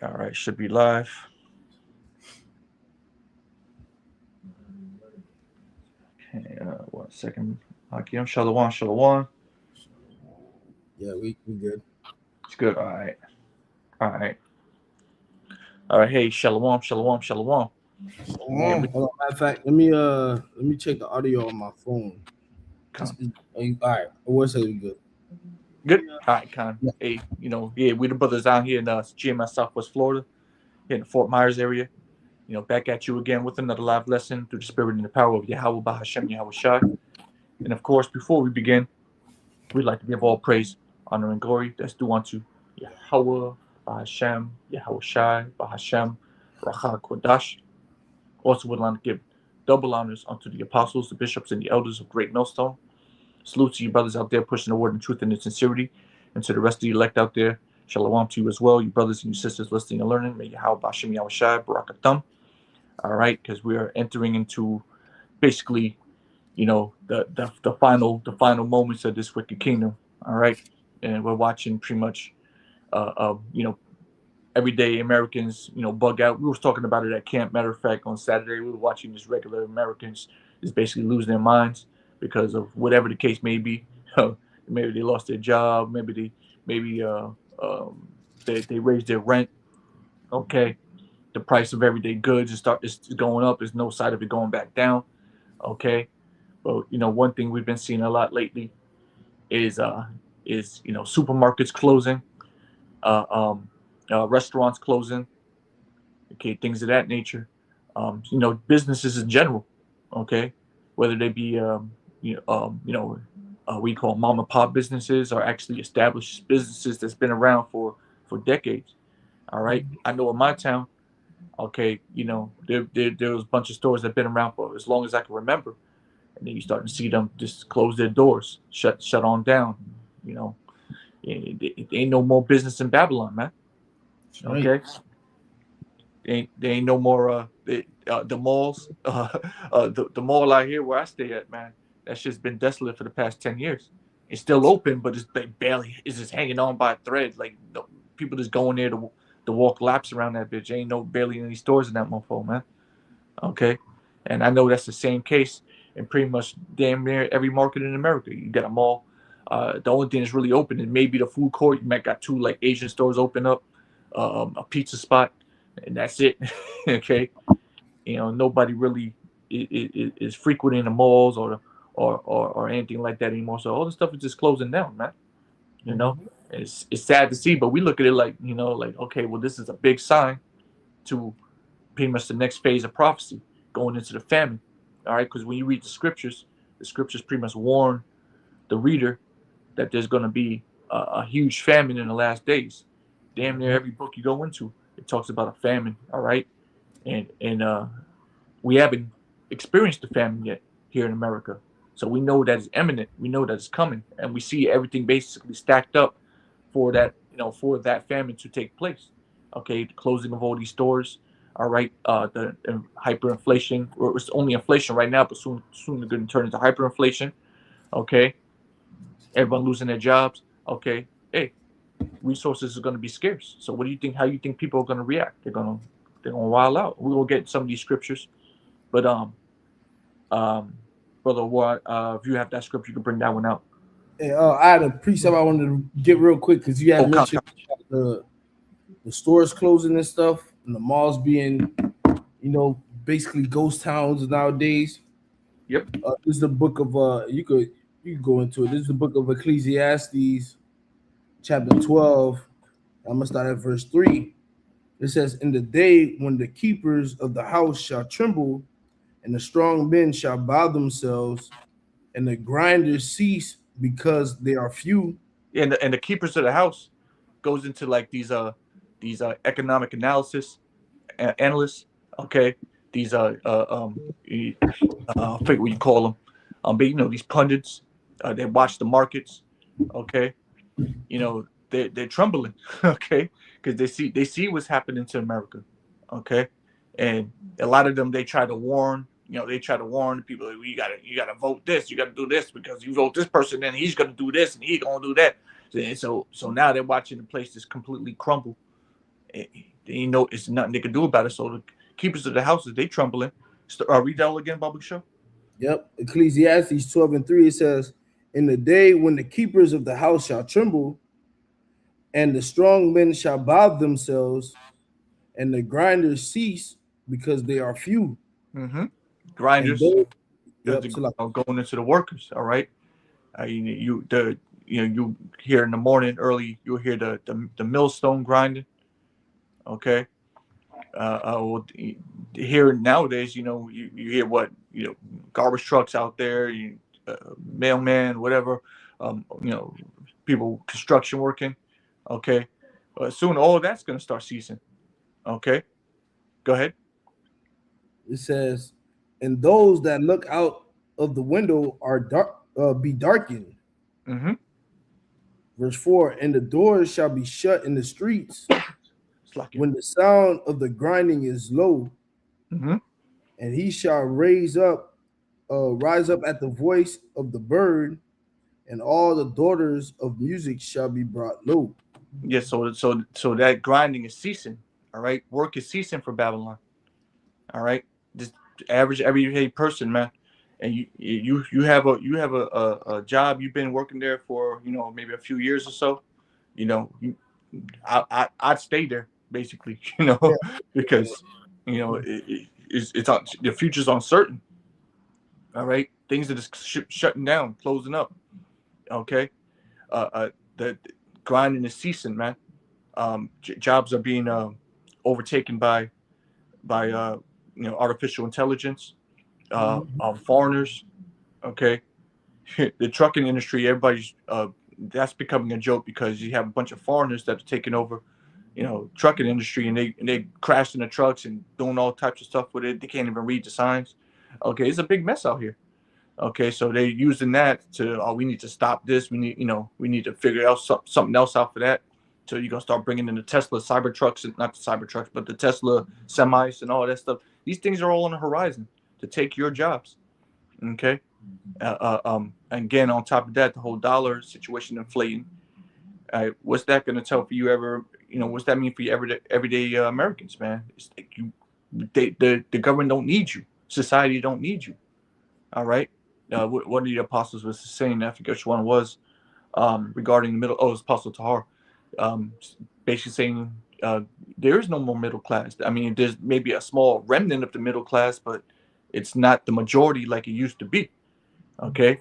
All right, should be live. Okay, 1 second. Hakim, Shalom, Shalom. Yeah, we good. It's good. All right. All right. All right. Hey, Shalom, Shalom, Shalom. Man, Hold on, matter of fact, let me check the audio on my phone. All right, we'll say we good. Good. All right, Con. Yeah. Hey, we the brothers out here in GMS Southwest Florida, here in the Fort Myers area. Back at you again with another live lesson through the spirit and the power of Yahweh Bahashem Yahweh Shai. And of course, before we begin, we'd like to give all praise, honor, and glory that's due unto Yahweh Bahashem Yahweh Shai Bahashem Racha Kodash. Also would like to give double honors unto the apostles, the bishops, and the elders of Great Millstone. Salute to you brothers out there pushing the word in truth and in sincerity. And to the rest of the elect out there, shalom to you as well, you brothers and you sisters listening and learning. May Yahweh Bashem Yahweh Shai, Barakatam. All right, because we are entering into basically, the final moments of this wicked kingdom. All right, and we're watching pretty much, everyday Americans, bug out. We were talking about it at camp. Matter of fact, on Saturday, we were watching just regular Americans just basically lose their minds because of whatever the case may be. Maybe they lost their job. Maybe they raised their rent. Okay, the price of everyday goods is going up. There's no sign of it going back down. Okay, but one thing we've been seeing a lot lately is supermarkets closing, restaurants closing. Okay, things of that nature. Businesses in general. Okay, whether they be we call mom and pop businesses or actually established businesses that's been around for decades. All right, I know in my town, okay, there was a bunch of stores that have been around for as long as I can remember, and then you start to see them just close their doors, shut on down. It ain't no more business in Babylon, man. Okay, right. There ain't no more the malls. The mall out here where I stay at, man, that's just been desolate for the past 10 years. It's still open, but it's like it's just hanging on by a thread. Like people just going there to walk laps around that bitch. Ain't barely any stores in that mofo, man. Okay, and I know that's the same case in pretty much damn near every market in America. You got a mall. The only thing that's really open is maybe the food court. You might got 2 like Asian stores open up, a pizza spot, and that's it. Okay, nobody really is frequenting the malls or anything like that anymore. So all the stuff is just closing down, man. It's sad to see, but we look at it like okay, well, this is a big sign to pretty much the next phase of prophecy going into the famine. All right, because when you read the scriptures pretty much warn the reader that there's going to be a huge famine in the last days. Damn near every book you go into, it talks about a famine. All right, and we haven't experienced the famine yet here in America, so we know that it's imminent. We know that it's coming, and we see everything basically stacked up for that famine to take place. Okay, the closing of all these stores. All right, the hyperinflation, or it's only inflation right now, but soon they're going to turn into hyperinflation. Okay, everyone losing their jobs. Okay, hey, resources are going to be scarce. So what do you think? How you think people are going to react? They're gonna wild out. We will get some of these scriptures, but brother, what if you have that scripture, you can bring that one out. Hey, I had a precept I wanted to get real quick because you had mentioned the stores closing and stuff, and the malls being, basically ghost towns nowadays. Yep. This is the book of you could go into it. This is the book of Ecclesiastes, chapter 12. I'm gonna start at verse 3. It says, "In the day when the keepers of the house shall tremble, and the strong men shall bow themselves, and the grinders cease because they are few." Yeah, and the keepers of the house goes into like these economic analysis analysts. Okay, these I forget what you call them. But these pundits, they watch the markets. Okay, they're trembling. Okay, because they see what's happening to America. Okay, and a lot of them, they try to warn they try to warn people, you gotta vote this, you gotta do this, because you vote this person, then he's gonna do this and he's gonna do that. And so now they're watching the place just completely crumble. They know it's nothing they can do about it. So the keepers of the houses, they trembling. Read that all again, Bobby Show. Yep. Ecclesiastes 12:3, it says, in the day when the keepers of the house shall tremble, and the strong men shall bow themselves, and the grinders cease because they are few. Mm-hmm. And Grinders, those, yep, so like, going into the workers. All right. You hear in the morning early, you'll hear the millstone grinding. Okay. Well, here nowadays, you hear what, garbage trucks out there, mailman, whatever, people construction working. Okay. Soon all of that's going to start ceasing. Okay. Go ahead. it says, and those that look out of the window are be darkened. Mm-hmm. Verse 4, and the doors shall be shut in the streets when the sound of the grinding is low. Mm-hmm. And he shall rise up at the voice of the bird, and all the daughters of music shall be brought low. Yeah, so that grinding is ceasing. All right, work is ceasing for Babylon. All right, just average everyday person, man. And you have a job. You've been working there for maybe a few years or so. I'd stay there basically. Yeah. Because the future's uncertain. All right, things are just shutting down, closing up. Okay, the grinding is ceasing, man. Jobs are being overtaken by artificial intelligence, foreigners. Okay, the trucking industry, everybody's that's becoming a joke, because you have a bunch of foreigners that are taking over, trucking industry, and they crashing the trucks and doing all types of stuff with it. They can't even read the signs. Okay, it's a big mess out here. Okay, so they're using that to, we need to stop this. We need to figure out something else out for that. So you're gonna start bringing in the Tesla Cybertrucks, and not the Cybertrucks, but the Tesla semis and all that stuff. These things are all on the horizon to take your jobs. Okay, again, on top of that, the whole dollar situation inflating. What's that gonna tell for you ever? What's that mean for you everyday Americans, man? It's like the government don't need you. Society don't need you. All right. One of the apostles was saying, I forget which one it was, regarding the middle. Oh, it was Apostle Tahar, basically saying there is no more middle class. I mean, there's maybe a small remnant of the middle class, but it's not the majority like it used to be. Okay,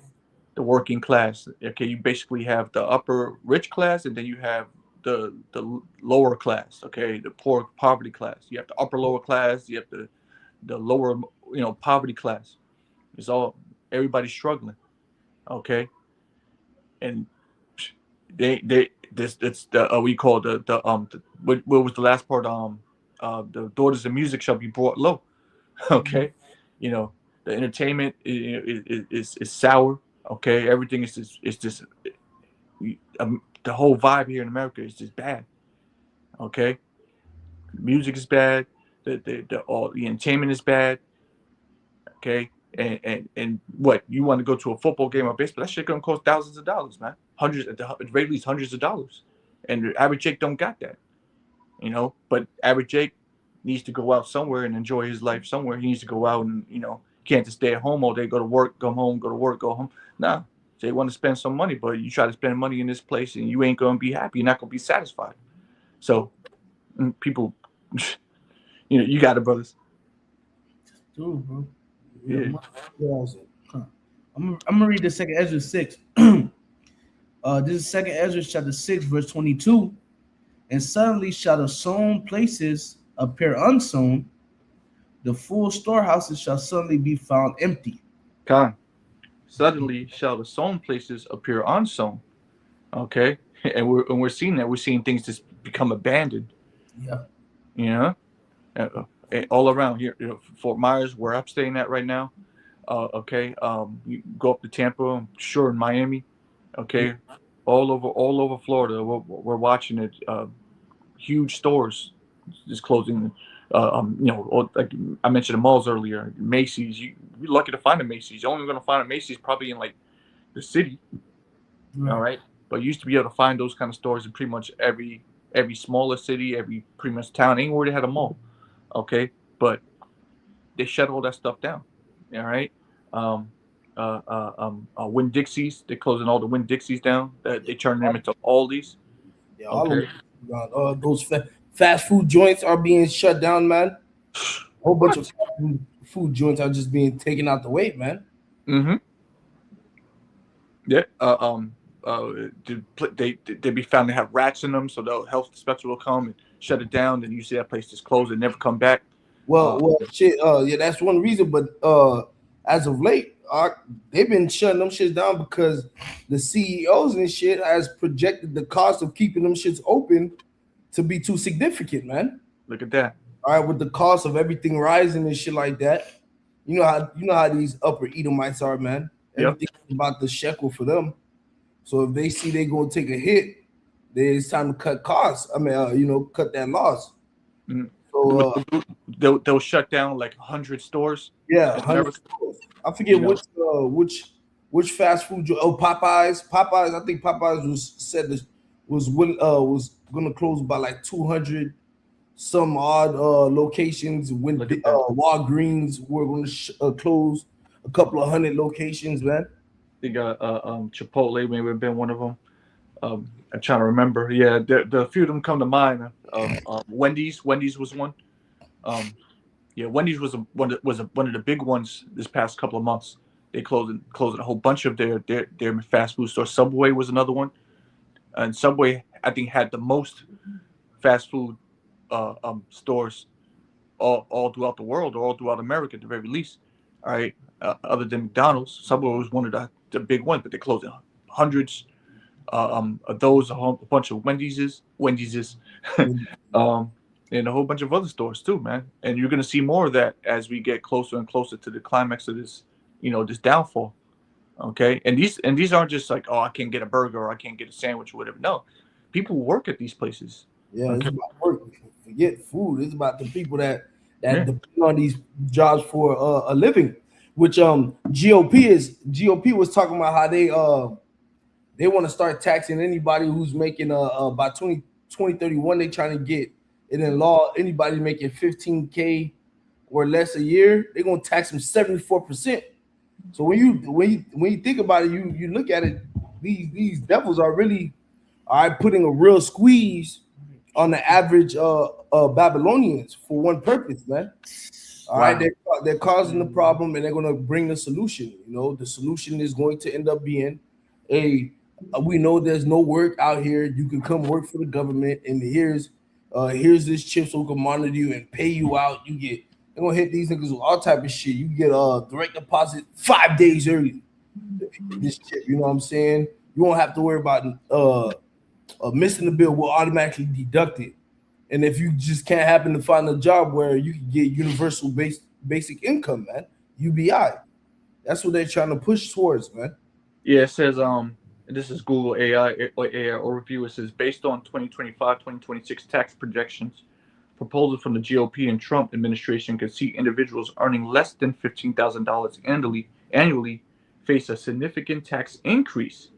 the working class. Okay, you basically have the upper rich class, and then you have the lower class. Okay, the poor poverty class. You have the upper lower class. You have the lower poverty class. It's all, everybody's struggling. Okay, and it's the we call what was the last part, the daughters of music shall be brought low. Okay, the entertainment is sour. Okay, everything is just the whole vibe here in America is just bad. Okay, music is bad. The entertainment is bad. Okay, and what, you want to go to a football game or baseball? That shit gonna cost thousands of dollars, man. Hundreds, at the very least, hundreds of dollars. And the average Jake don't got that, But average Jake needs to go out somewhere and enjoy his life somewhere. He needs to go out and can't just stay at home all day, go to work, come home, go to work, go home. Nah, they want to spend some money, but you try to spend money in this place and you ain't gonna be happy. You're not gonna be satisfied. So people, you got it, brothers. Dude, bro. Yeah. I'm gonna read the second Ezra 6. This is second Ezra chapter 6, verse 22. And suddenly shall the sown places appear unsown, the full storehouses shall suddenly be found empty. Con. Suddenly shall the sown places appear unsown. Okay, and we're seeing that. We're seeing things just become abandoned. Yeah. All around here, Fort Myers, where I'm staying at right now. Okay, you go up to Tampa, I'm sure in Miami. Okay, all over Florida, we're watching it. Huge stores just closing. Or like I mentioned the malls earlier, Macy's. You're lucky to find a Macy's. You're only going to find a Macy's probably in like the city. Right. All right, but you used to be able to find those kind of stores in pretty much every smaller city, every pretty much town, anywhere they had a mall. Okay, but they shut all that stuff down. All right. Um, Winn Dixies, they're closing all the Winn Dixies down. They turning them into Aldi's. Yeah, all Okay. of those fast food joints are being shut down, man. A whole bunch of What? food joints are just being taken out the way, man. Mm-hmm. Yeah. They be found to have rats in them, so the health inspector will come and shut it down. Then you see that place just closed and never come back. Well, shit. Yeah, that's one reason. But as of late, they've been shutting them shits down because the CEOs and shit has projected the cost of keeping them shits open to be too significant, man. Look at that. All right, with the cost of everything rising and shit like that, you know how these upper Edomites are, man. Yep. Everything's about the shekel for them. So if they see they're gonna take a hit, then it's time to cut costs. I mean, cut that loss. Mm. So They'll shut down like 100 stores. yeah, And 100. I forget which fast food. Popeyes. Popeyes. I think Popeyes was gonna close by like 200 some odd locations. When Look at that. Walgreens were going to close a couple of hundred locations, man. They got Chipotle maybe been one of them. I'm trying to remember. Yeah, the few of them come to mind. Wendy's was one. Yeah, Wendy's was one of the big ones this past couple of months. They closing a whole bunch of their fast food stores. Subway was another one, and Subway I think had the most fast food stores all throughout the world or all throughout America at the very least. All right, other than McDonald's, Subway was one of the big ones, but they closed hundreds of those, a bunch of Wendy's, and a whole bunch of other stores too, man. And you're gonna see more of that as we get closer and closer to the climax of this, this downfall. Okay, and these aren't just like, oh, I can't get a burger or I can't get a sandwich or whatever. No, people work at these places. Yeah, Okay. it's about work. Forget food. It's about the people that Yeah. depend on these jobs for a living. Which GOP was talking about how they want to start taxing anybody who's making by 2031 they trying to get it in law. Anybody making 15K or less a year, they're gonna tax them 74%. So when you think about it, you look at it, these devils are really putting a real squeeze on the average Babylonians for one purpose, man. All right, they're causing the problem and they're going to bring the solution. The solution is going to end up being we know there's no work out here. You can come work for the government, and here's this chip so we can monitor you and pay you out. They're gonna hit these niggas with all type of shit. You get a direct deposit 5 days early. This shit, you know what I'm saying? You won't have to worry about missing the bill. Will automatically deduct it. And if you just can't happen to find a job where you can get universal basic income, man, UBI. That's what they're trying to push towards, man. Yeah, it says this is Google AI overview. It says based on 2025-2026 tax projections, proposals from the GOP and Trump administration could see individuals earning less than $15,000 annually face a significant tax increase,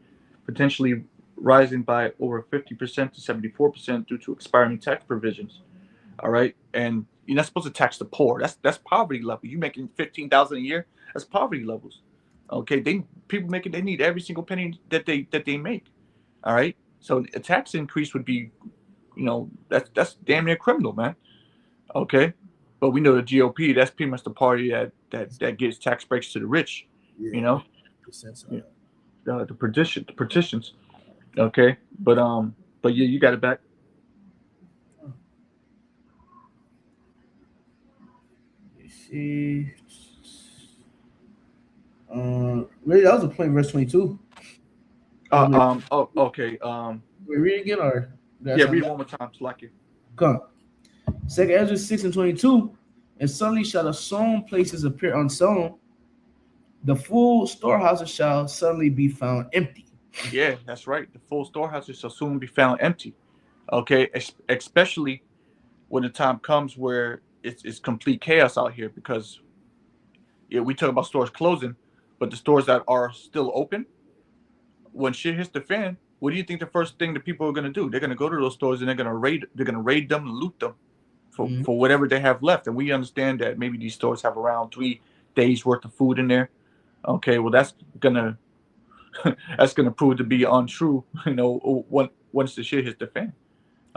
potentially rising by over 50% to 74% due to expiring tax provisions. All right, and you're not supposed to tax the poor. That's poverty level. You making $15,000 a year? That's poverty levels. Okay, they need every single penny that they make. All right, so a tax increase would be, that's damn near criminal, man. Okay, but we know the GOP. That's pretty much the party that gives tax breaks to the rich. Yeah, the petitions. Okay, but yeah, you got it back. See, really, that was a point, verse 22. Oh, okay. Wait, read again, or Yeah, read it one more time, Slacky. Come. 2 Ezra 6:22, and suddenly shall the sown places appear unsown. The full storehouses shall suddenly be found empty. Yeah, that's right. The full storehouses shall soon be found empty. Okay, especially when the time comes where it's complete chaos out here because we talk about stores closing, but the stores that are still open, when shit hits the fan, what do you think the first thing that people are gonna do? They're gonna go to those stores and they're gonna raid them and loot them for whatever they have left. And we understand that maybe these stores have around 3 days worth of food in there. Okay, well that's gonna that's gonna prove to be untrue, once the shit hits the fan.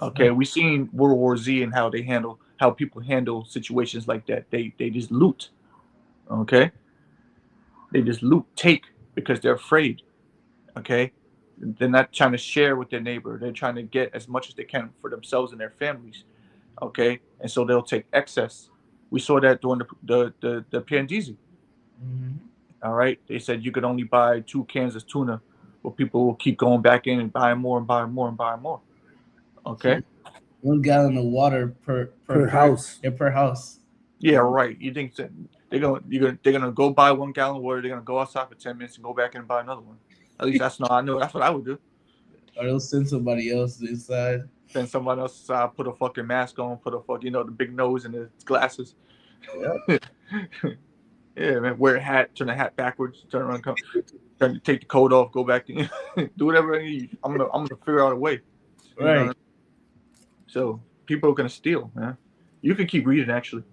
Okay, we seen World War Z and how people handle situations like that. They just loot. Okay, they just loot, take because they're afraid. Okay, they're not trying to share with their neighbor. They're trying to get as much as they can for themselves and their families. Okay, and so they'll take excess. We saw that during the Pandizi. All right, they said you could only buy 2 cans of tuna, but people will keep going back in and buying more and buying more and buying more. Okay, 1 gallon of water per house. Yeah, per house. Yeah, right. You think that they're gonna go buy 1 gallon of water? They're gonna go outside for 10 minutes and go back in and buy another one. At least that's not. I know that's what I would do. Or they'll send somebody else inside. Send somebody else inside, put a fucking mask on, put a the big nose and the glasses. Yeah. Yeah, man. Wear a hat, turn the hat backwards, turn around, take the coat off, go back, do whatever I need. I'm gonna figure out a way. Right. So people are gonna steal, man. You can keep reading actually.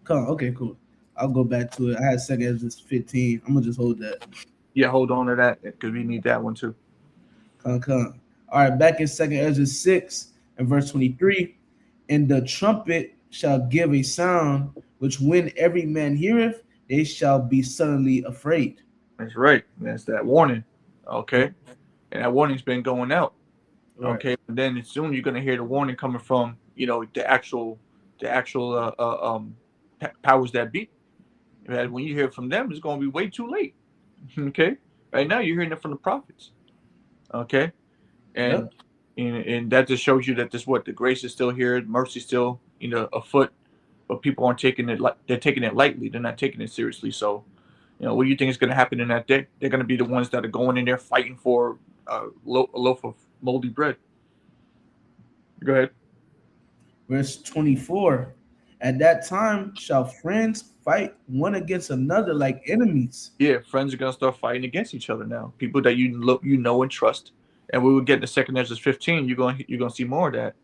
Come on, okay, cool. I'll go back to it. I had 2nd Ezra 15. I'm gonna just hold that. Yeah, hold on to that because we need that one too. Come. All right, back in 2nd Ezra 6 and verse 23. And the trumpet shall give a sound, which when every man heareth, they shall be suddenly afraid. That's right. That's that warning. Okay, and that warning's been going out. Right. Okay, and then soon you're gonna hear the warning coming from the actual powers that be. And when you hear it from them, it's gonna be way too late. Okay, right now you're hearing it from the prophets. Okay, and that just shows you that the grace is still here, mercy still afoot, but people aren't taking it they're taking it lightly. They're not taking it seriously. So, what do you think is going to happen in that day? They're going to be the ones that are going in there fighting for a loaf of moldy bread. Go ahead. Verse 24. At that time shall friends fight one against another like enemies. Yeah, friends are going to start fighting against each other now. People that you know and trust. And we will get to 2nd Ezra 15. You're going to see more of that.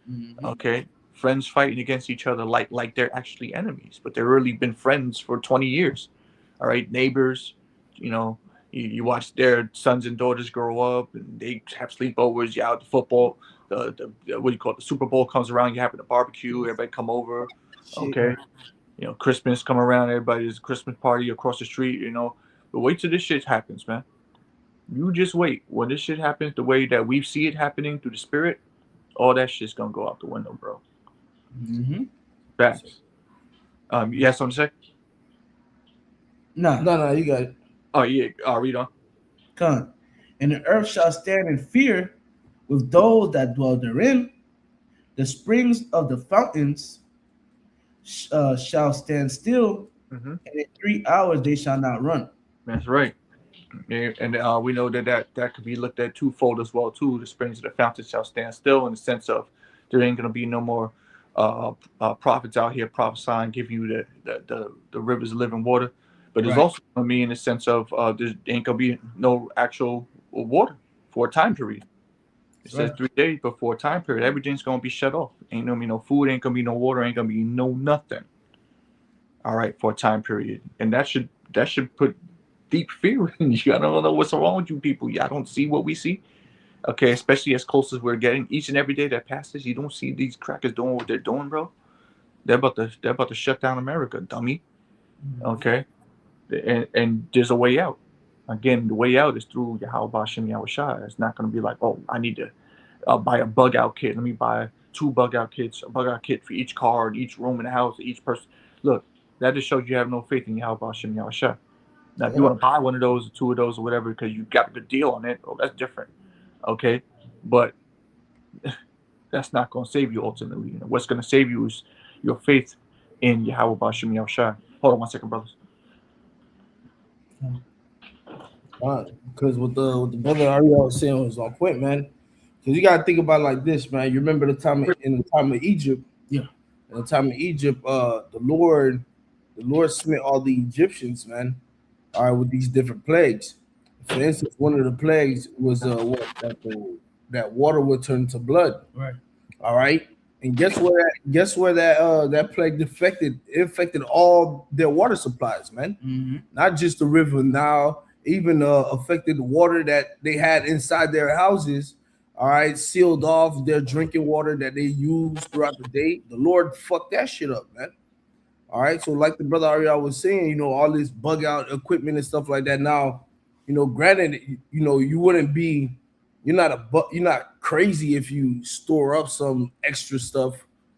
Mm-hmm. Okay, friends fighting against each other like they're actually enemies, but they've really been friends for 20 years. All right, neighbors. You watch their sons and daughters grow up, and they have sleepovers. You out the football. The what do you call it? The Super Bowl comes around. You having a barbecue. Everybody come over. Okay, Christmas come around. Everybody's Christmas party across the street. But wait till this shit happens, man. You just wait. When this shit happens, the way that we see it happening through the spirit, all that shit's gonna go out the window, bro. Mm-hmm. Facts. You have something to say? No, you got it. Oh yeah. Read on. Come. And the earth shall stand in fear with those that dwell therein. The springs of the fountains shall stand still, and in 3 hours they shall not run. That's right. Yeah, and we know that could be looked at twofold as well too. The springs of the fountains shall stand still, in the sense of there ain't gonna be no more prophets out here prophesying, give you the rivers of living water. But there's also gonna be in the sense of there ain't gonna be no actual water for a time period. It says 3 days before a time period. Everything's gonna be shut off. Ain't gonna be no food, ain't gonna be no water, ain't gonna be no nothing. All right, for a time period. And that should put deep fear in you. I don't know what's wrong with you people. Y'all don't see what we see. Okay, especially as close as we're getting. Each and every day that passes, you don't see these crackers doing what they're doing, bro. They're about to shut down America, dummy. Okay, and there's a way out. Again, the way out is through Yahweh Bashem Yahushua. It's not going to be like, oh, I need to buy a bug out kit. Let me buy 2 bug out kits, a bug out kit for each car, each room in the house, each person. Look, that just shows you have no faith in Yahweh Bashem Yahushua. Now, if you want to buy one of those or 2 of those or whatever because you got a good deal on it, oh, that's different. Okay, but that's not going to save you ultimately. What's going to save you is your faith in Yahweh Bashem Yahushua. Hold on 1 second, brothers. Because what the brother Ariel was saying was on point, man. Because you gotta think about it like this, man. You remember in the time of Egypt, In the time of Egypt, the Lord smote all the Egyptians, man. All right, with these different plagues. For instance, one of the plagues was that water would turn to blood. Right. All right. And guess where that plague affected all their water supplies, man. Mm-hmm. Not just the river Nile, even affected the water that they had inside their houses. All right, sealed off their drinking water that they used throughout the day. The Lord fucked that shit up, man. All right, so like the brother Ariel was saying, all this bug out equipment and stuff like that. Now, granted, you wouldn't be, you're not crazy if you store up some extra stuff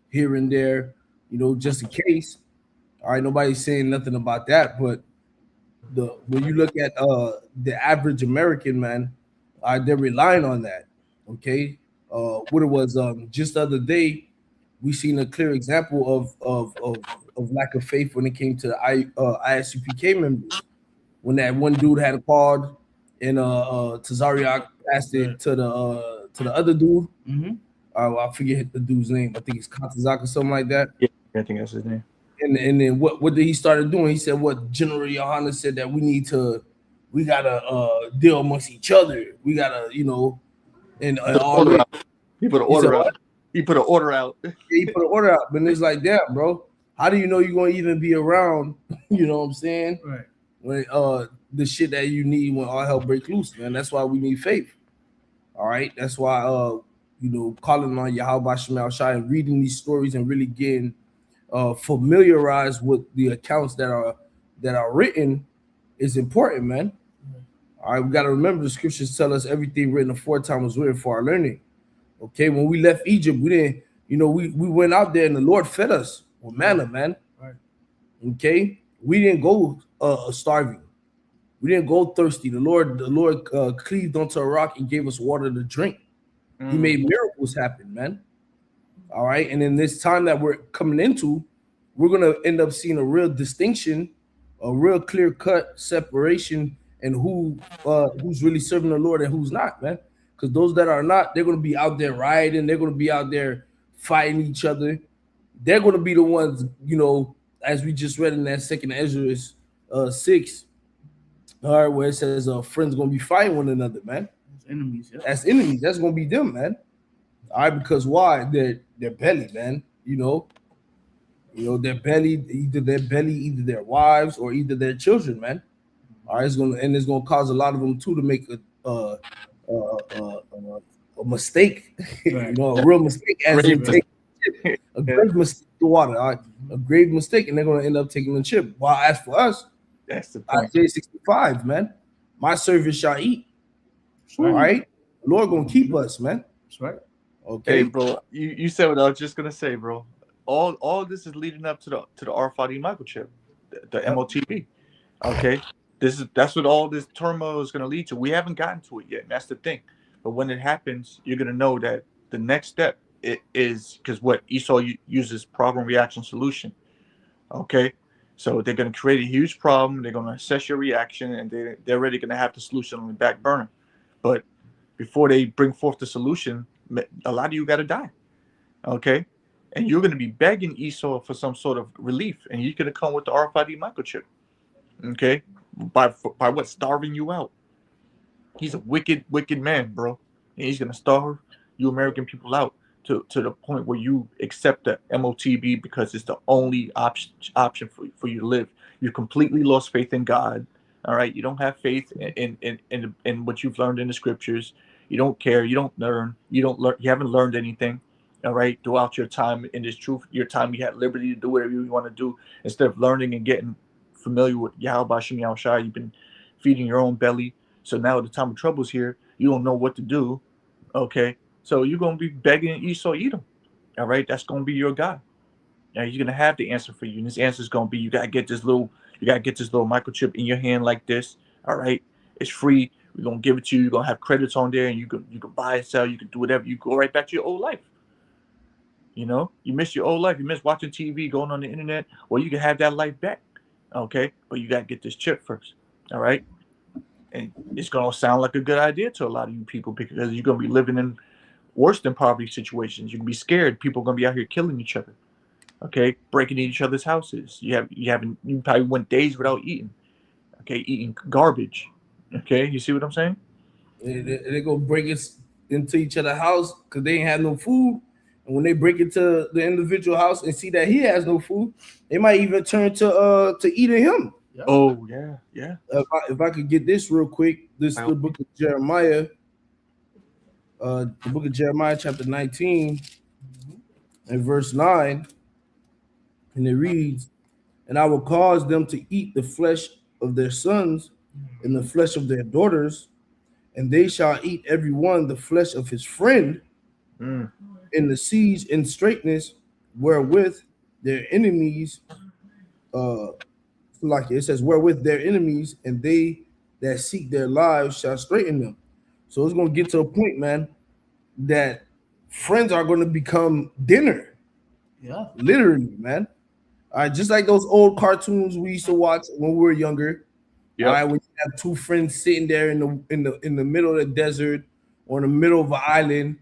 here and there, just in case. All right, nobody's saying nothing about that, but the when you look at the average American man, they're relying on that. Okay, what it was just the other day, we seen a clear example of lack of faith when it came to the ISUPK members. When that one dude had a card and Tazariak passed it to the other dude. Mm-hmm. I forget the dude's name. I think it's Katazak or something like that. Yeah, I think that's his name. And then what did he started doing? He said what General Yohana said that we gotta deal amongst each other. We gotta and Put an all order that. out. He put an He said order what? out. He put an order out. He put an order out, but it's like damn, bro. How do you know you're gonna even be around? You know what I'm saying? Right. When the shit that you need when all hell breaks loose, man. That's why we need faith. All right. That's why calling on Yahweh Shemal Shai and reading these stories and really getting familiarized with the accounts that are written is important, man. All right, we got to remember the scriptures tell us everything written aforetime was written for our learning. Okay, when we left Egypt, we didn't, we went out there and the Lord fed us with manna, man. Right. Okay, we didn't go starving. We didn't go thirsty. The Lord cleaved onto a rock and gave us water to drink. He made miracles happen, man. All right. And in this time that we're coming into, we're going to end up seeing a real distinction, a real clear cut separation, and who's really serving the Lord and who's not, man. Because those that are not, they're going to be out there rioting. They're going to be out there fighting each other. They're going to be the ones, as we just read in that second Ezra 6, all right, where it says friends going to be fighting one another, man. That's enemies. Yeah. That's enemies. That's going to be them, man. All right, because why? Their belly, man. Their belly, either their wives or either their children, man. All right, it's gonna cause a lot of them too to make a mistake, Right. a real mistake as they take a grave mistake to water, all right? A grave mistake, and they're gonna end up taking the chip. While as for us, That's the point. Isaiah 65, man, my servants shall eat. Right. All right, the Lord gonna keep us, man. That's right. Okay, Hey, bro, you said what I was just gonna say, bro. All this is leading up to the R5D microchip, the MOTB. Okay, that's what all this turmoil is gonna lead to. We haven't gotten to it yet. And that's the thing. But when it happens, you're gonna know that the next step is because what Esau uses problem reaction solution. Okay, so they're gonna create a huge problem. They're gonna assess your reaction, and they're already gonna have the solution on the back burner. But before they bring forth the solution, a lot of you got to die. Okay, and you're going to be begging Esau for some sort of relief, and he's going to come with the RFID microchip. Okay, by what? Starving you out. He's a wicked man, bro. And he's going to starve you American people out to the point where you accept the MOTB because it's the only option for you to live. You completely lost faith in God. All right, you don't have faith in what you've learned in the scriptures. You don't care. You don't learn. You haven't learned anything. All right, throughout your time in this truth, your time you had liberty to do whatever you want to do instead of learning and getting familiar with Yahweh Shem Yahushua. You've been feeding your own belly. So now the time of trouble is here. You don't know what to do. Okay, so you're gonna be begging Esau Edom. All right, that's gonna be your God. Now he's gonna have the answer for you, and his answer is gonna be you gotta get this little microchip in your hand like this. All right, it's free. We're gonna give it to you. You're gonna have credits on there, and you can buy and sell. You can do whatever. You go right back to your old life. You miss your old life. You miss watching TV, going on the internet. Well, you can have that life back. Okay, but you gotta get this chip first. All right, and it's gonna sound like a good idea to a lot of you people because you're gonna be living in worse than poverty situations. You're gonna be scared. People are gonna be out here killing each other. Okay, breaking into each other's houses. You probably went days without eating. Okay, eating garbage. Okay, you see what I'm saying? They go break it into each other's house because they ain't have no food. And when they break into the individual house and see that he has no food, they might even turn to eating him. Yep. Oh yeah, yeah. If I could get this real quick, this is the book of Jeremiah, the book of Jeremiah, chapter 19, and verse 9, and it reads, "And I will cause them to eat the flesh of their sons and the flesh of their daughters, and they shall eat every one the flesh of his friend Mm. in the siege and straightness wherewith their enemies, like it says, wherewith their enemies and they that seek their lives shall straighten them." So it's gonna get to a point, man, that friends are gonna become dinner, Yeah. literally, man. All right, just like those old cartoons we used to watch when we were younger. Yep. All right, when you have two friends sitting there in the middle of the desert or in the middle of an island.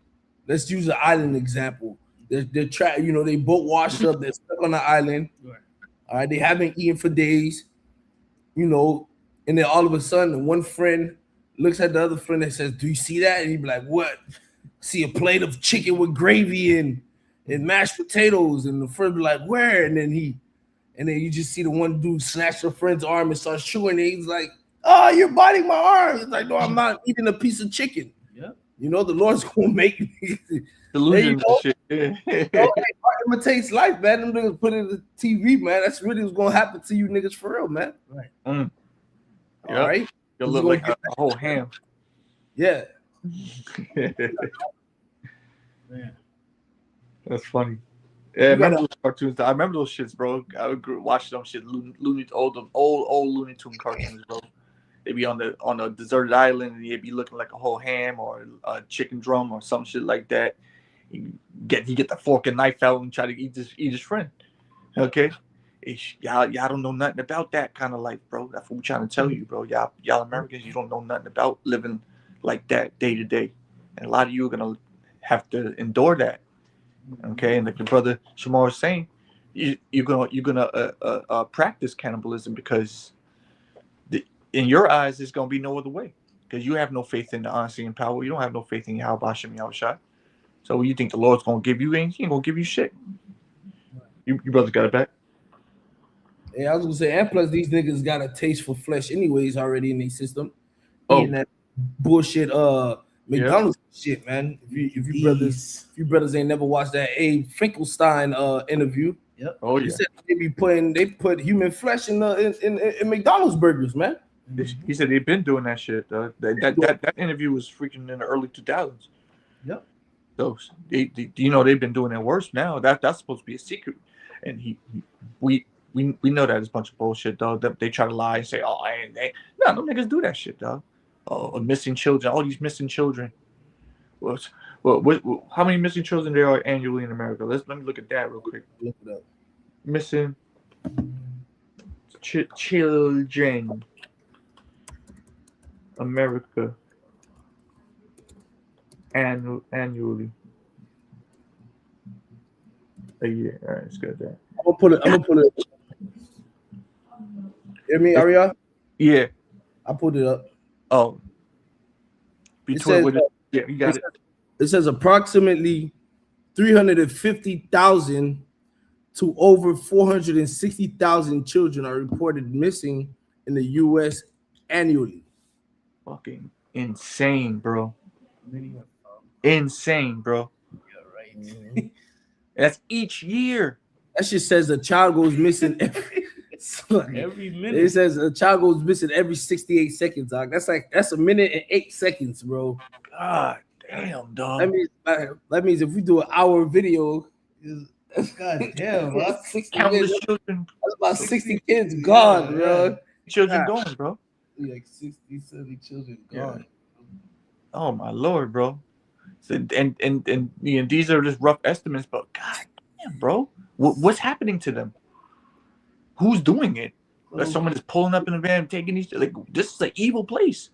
Let's use an island example. They're they both washed up, they're stuck on the island. Right. All right, they haven't eaten for days, and then all of a sudden one friend looks at the other friend and says, "Do you see that?" And he'd be like, "What?" "See a plate of chicken with gravy and mashed potatoes." And the friend be like, "Where?" And then you just see the one dude snatch your friend's arm and start chewing it. He's like, "Oh, you're biting my arm." He's like, "No, I'm not eating a piece of chicken." Yeah. The Lord's gonna make me. Delusion shit. Art imitates life, man. Them niggas put it in the TV, man. That's really what's gonna happen to you niggas for real, man. Right. Mm. All right. You look like a whole ham. Yeah. Man. That's funny. Yeah, I remember those cartoons. I remember those shits, bro. I would watch them shit. Old Looney Tune cartoons, bro. They be on a deserted island and they'd be looking like a whole ham or a chicken drum or some shit like that. You get the fork and knife out and try to eat his friend. Okay, y'all don't know nothing about that kind of life, bro. That's what we're trying to tell you, bro. Y'all Americans, you don't know nothing about living like that day to day, and a lot of you are gonna have to endure that. Okay, and like your brother Shamar was saying, you're gonna practice cannibalism because in your eyes, there's gonna be no other way because you have no faith in the honesty and power. You don't have no faith in Yahweh Hashem Yahushua. So you think the Lord's gonna give you anything? He ain't gonna give you shit. You brothers got it back. Yeah, I was gonna say, and plus these niggas got a taste for flesh anyways already in their system. Oh. Eating that bullshit McDonald's shit, man. If you brothers ain't never watched that Abe Finkelstein interview. Yep. Oh He yeah. said they put human flesh in McDonald's burgers, man. He said they've been doing that shit. That interview was freaking in the early 2000s. Yep. Those they've been doing it worse now. That's supposed to be a secret, and we know that it's a bunch of bullshit, dog. They try to lie and say, "Oh, no niggas do that shit, dog." Oh, missing children, all these missing children. Well, how many missing children there are annually in America? Let me look at that real quick. Look it up. Missing children, America, annually. A year. All right, let's go there. I'm gonna put it. Hear me, Aria? Yeah. I put it up. Oh. It says, yeah, you got it. It says approximately 350,000 to over 460,000 children are reported missing in the U.S. annually. Fucking insane, bro. Insane, bro. Yeah, right. That's each year. That shit says a child goes missing Every minute. It says a child goes missing every 68 seconds, dog. That's a minute and 8 seconds, bro. God damn, dog. That means if we do an hour video, God damn, bro. Countless children. That's about 60 kids gone, bro. Children gone, bro. Like 60, 70 children gone. Oh my lord, bro. So, and these are just rough estimates, but god damn, bro. What's happening to them? Who's doing it? Someone is pulling up in a van and taking these. Like, this is an evil place.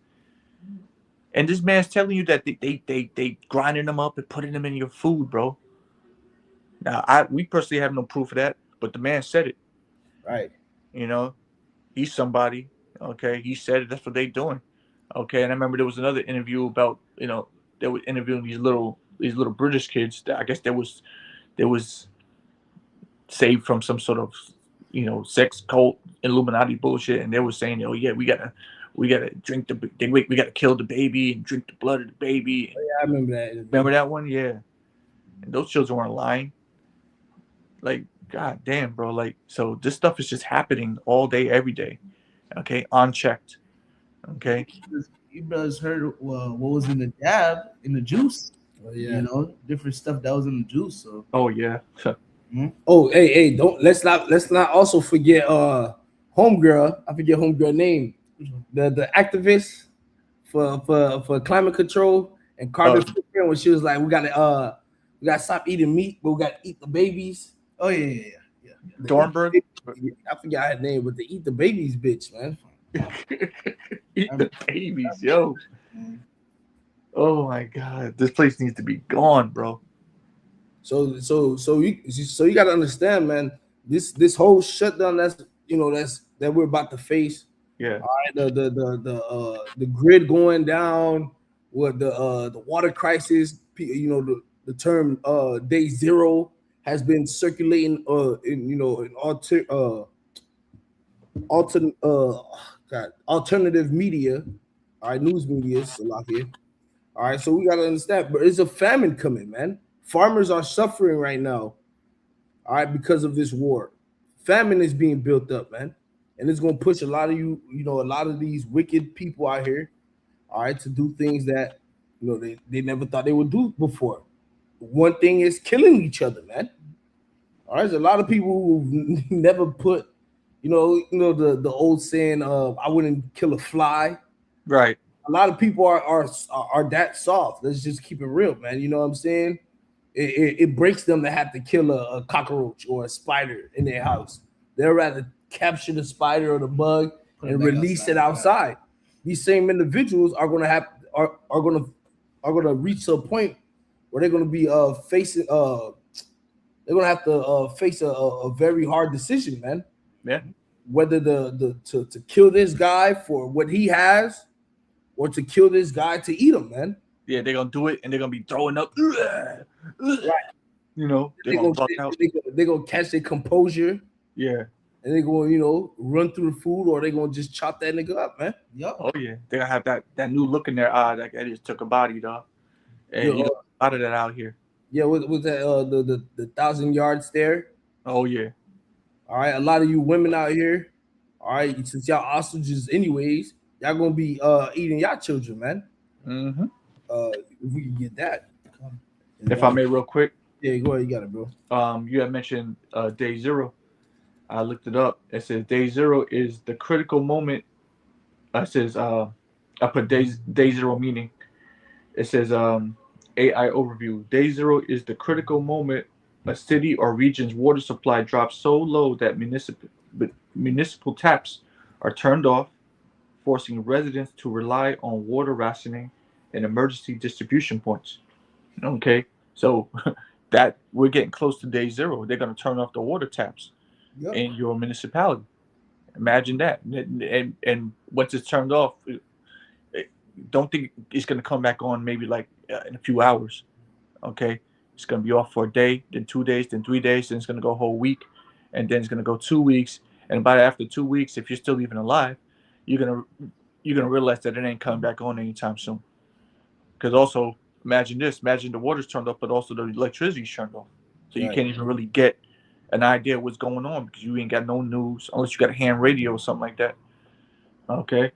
And this man's telling you that they grinding them up and putting them in your food, bro. Now, we personally have no proof of that, but the man said it. Right. You know, he's somebody. Okay, he said it. That's what they doing. Okay, and I remember there was another interview about they were interviewing these little British kids that I guess there was saved from some sort of sex cult Illuminati bullshit, and they were saying, oh yeah, we gotta drink we gotta kill the baby and drink the blood of the baby. Oh, yeah, I remember that. Remember that one? Yeah, and those children weren't lying. Like, god damn, bro. Like, so this stuff is just happening all day, every day. Okay, unchecked. Okay. You brothers heard what was in the dab, in the juice. Oh, yeah. Different stuff that was in the juice. So. Oh yeah. Oh, hey, don't let's not also forget homegirl. I forget homegirl name. The activist for climate control and carbon footprint when she was like, we gotta stop eating meat, but we gotta eat the babies. Oh yeah. Dornberg. I forgot her name, but the eat the babies bitch, man. Eat the babies, yo. Oh my god, this place needs to be gone, bro. So you gotta understand, man. This whole shutdown that we're about to face. Yeah. All right. The grid going down, with the water crisis. The term day zero has been circulating alternative media. All right, news media is a lot here. All right, so we gotta understand, but it's a famine coming, man. Farmers are suffering right now, all right, because of this war. Famine is being built up, man, and it's gonna push a lot of these wicked people out here, all right, to do things that they never thought they would do before. One thing is killing each other, man. All right, there's a lot of people who never put, the old saying of "I wouldn't kill a fly." Right. A lot of people are that soft. Let's just keep it real, man. You know what I'm saying? It breaks them to have to kill a cockroach or a spider in their house. They'd rather capture the spider or the bug and release it outside. These same individuals are gonna reach to a point where they're gonna be facing they're gonna have to face a very hard decision, man. Yeah. Whether to kill this guy for what he has, or to kill this guy to eat him, man. Yeah, they're gonna do it, and they're gonna be throwing up. Right. They're gonna catch their composure. Yeah. And they're gonna, run through the food, or they're gonna just chop that nigga up, man. Yep. Oh yeah, they're gonna have that new look in their eye, like I just took a body, dog. And a lot of that out here. Yeah, with that the 1,000-yard stare. Oh yeah. All right, a lot of you women out here, all right, since y'all ostriches anyways, y'all gonna be eating y'all children, man. Mm-hmm. If we can get that. If I may, real quick. Yeah, go ahead, you got it, bro. You had mentioned day zero. I looked it up. It says day zero is the critical moment. It says I put day zero meaning. It says AI overview. Day zero is the critical moment a city or region's water supply drops so low that municipal taps are turned off, forcing residents to rely on water rationing and emergency distribution points. Okay, so that we're getting close to day zero. They're going to turn off the water taps in your municipality. Imagine that. And once it's turned off, don't think it's going to come back on maybe like in a few hours. Okay, it's going to be off for a day, then 2 days, then 3 days, then it's going to go a whole week, and then it's going to go 2 weeks. And after 2 weeks, if you're still even alive, you're gonna realize that it ain't coming back on anytime soon. Because also, imagine the water's turned off, but also the electricity's turned off. So you can't even really get an idea of what's going on because you ain't got no news unless you got a ham radio or something like that. Okay,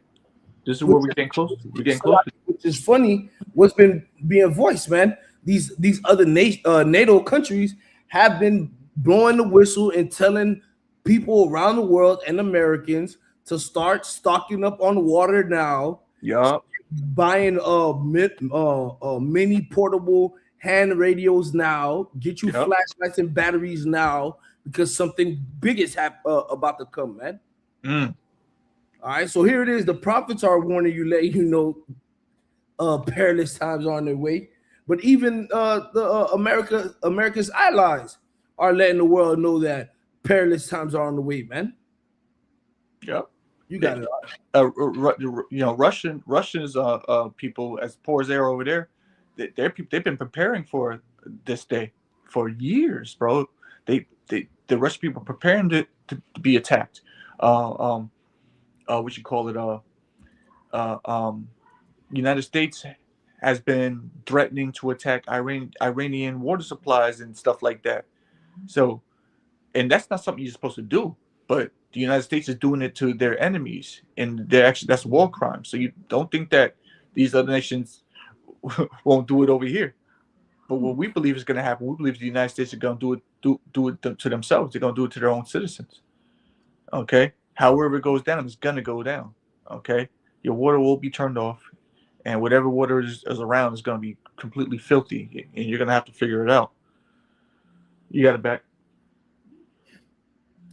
this is where we're getting close. We're getting close. Which is funny. What's been being voiced, man? These other NATO countries have been blowing the whistle and telling people around the world and Americans to start stocking up on water now. Yeah. Buying mini portable hand radios now. Get you flashlights and batteries now because something big is about to come, man. All right, so here it is. The prophets are warning you, letting you know perilous times are on their way. But even America's allies are letting the world know that perilous times are on the way, man. Yep. You got it. Russians people as poor as they're over there, they've been preparing for this day for years, bro. The Russian people preparing to be attacked. What you call it? Uh, um, United States has been threatening to attack Iranian water supplies and stuff like that. So, and that's not something you're supposed to do. But the United States is doing it to their enemies, and they're actually that's war crime. So you don't think that these other nations won't do it over here. But what we believe is going to happen, we believe the United States are going to do it to themselves. They're going to do it to their own citizens. Okay, however it goes down, it's going to go down. Okay, your water will be turned off, and whatever water is around is going to be completely filthy, and you're going to have to figure it out. You got it back.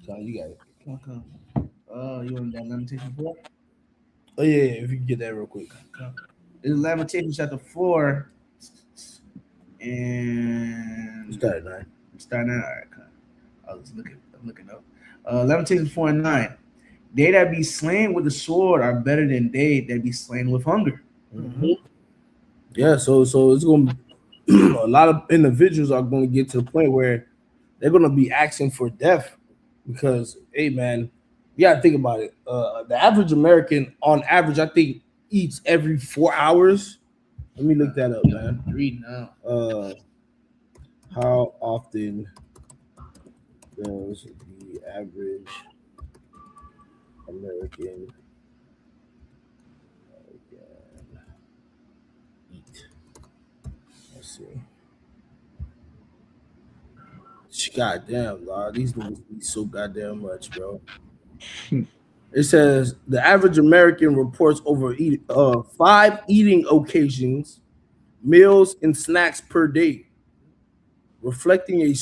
So you got it. Okay. You want that Lamentation 4? Oh yeah, if you can get that real quick. It's Lamentation chapter 4. And Start at 9. Start now. All right, I was looking up. Lamentation 4 and 9. They that be slain with the sword are better than they that be slain with hunger. Mm-hmm. Yeah, so it's gonna a lot of individuals are gonna get to the point where they're gonna be asking for death because, hey man, you gotta think about it. The average American, on average, I think eats every 4 hours. Let me look that up, man. Read now. How often does the average American eat? Let's see. Goddamn, dog. These niggas eat so goddamn much, bro. It says the average American reports over 5 eating occasions, meals, and snacks per day, reflecting a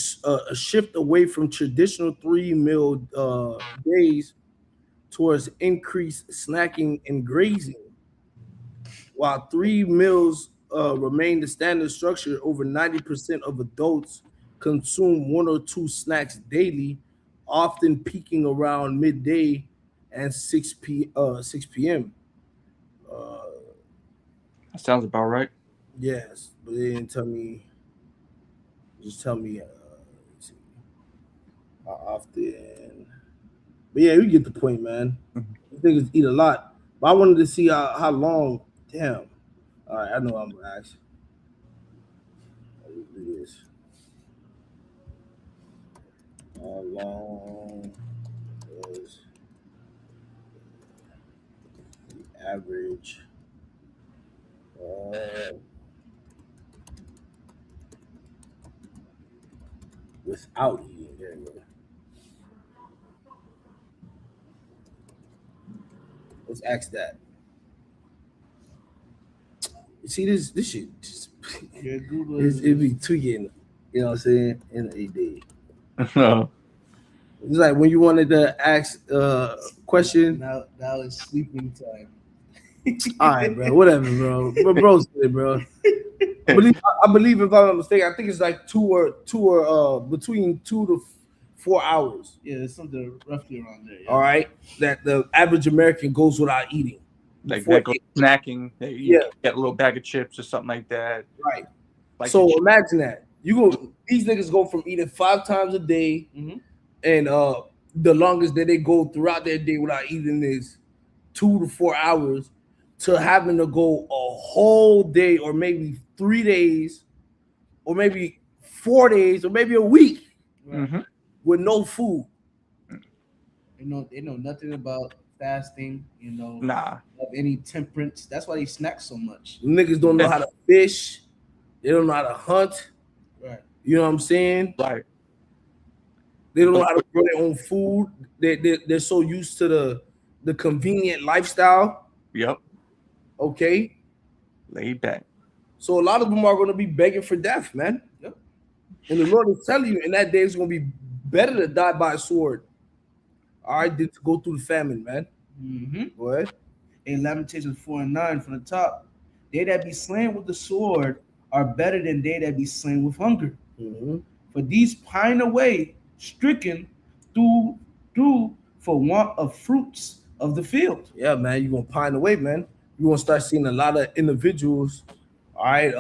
shift away from traditional 3-meal days towards increased snacking and grazing. While 3 meals remain the standard structure, over 90% of adults consume 1 or 2 snacks daily, often peaking around midday and 6 p.m. That sounds about right. Yes, but they didn't tell me. Just tell me let's see, how often. But yeah, we get the point, man. These niggas eat a lot. But I wanted to see how long. Damn. All right, I know I'm gonna ask. Let's do this. How long is the average without eating? There you go. Let's ask that. You see this shit just Yeah, Google it be tweaking, you know what I'm saying, in a day. No. It's like when you wanted to ask a question. Now it's sleeping time. All right, bro. Whatever, bro. But bro said it, bro. I believe if I'm not mistaken, I think it's like two or between 2 to 4 hours. Yeah, it's something roughly around there. Yeah. All right, that the average American goes without eating. Like that goes snacking. You get a little bag of chips or something like that. Right. Like so imagine that these niggas go from eating 5 times a day, and the longest that they go throughout their day without eating is 2 to 4 hours, to having to go a whole day or maybe 3 days or maybe 4 days or maybe a week with no food. They know nothing about fasting, Nah. Of any temperance. That's why they snack so much. Niggas don't know how to fish. They don't know how to hunt. Right. You know what I'm saying? Right. They don't know how to grow their own food. They're so used to the convenient lifestyle. Yep. Okay. Laid back. So a lot of them are going to be begging for death, man. Yep. And the Lord is telling you in that day it's going to be better to die by a sword. All right, than to go through the famine, man. Go ahead. In Lamentations 4 and 9 from the top, they that be slain with the sword are better than they that be slain with hunger. For these pine away, stricken through for want of fruits of the field. Yeah, man, you're gonna pine away, man. You're gonna start seeing a lot of individuals, all right,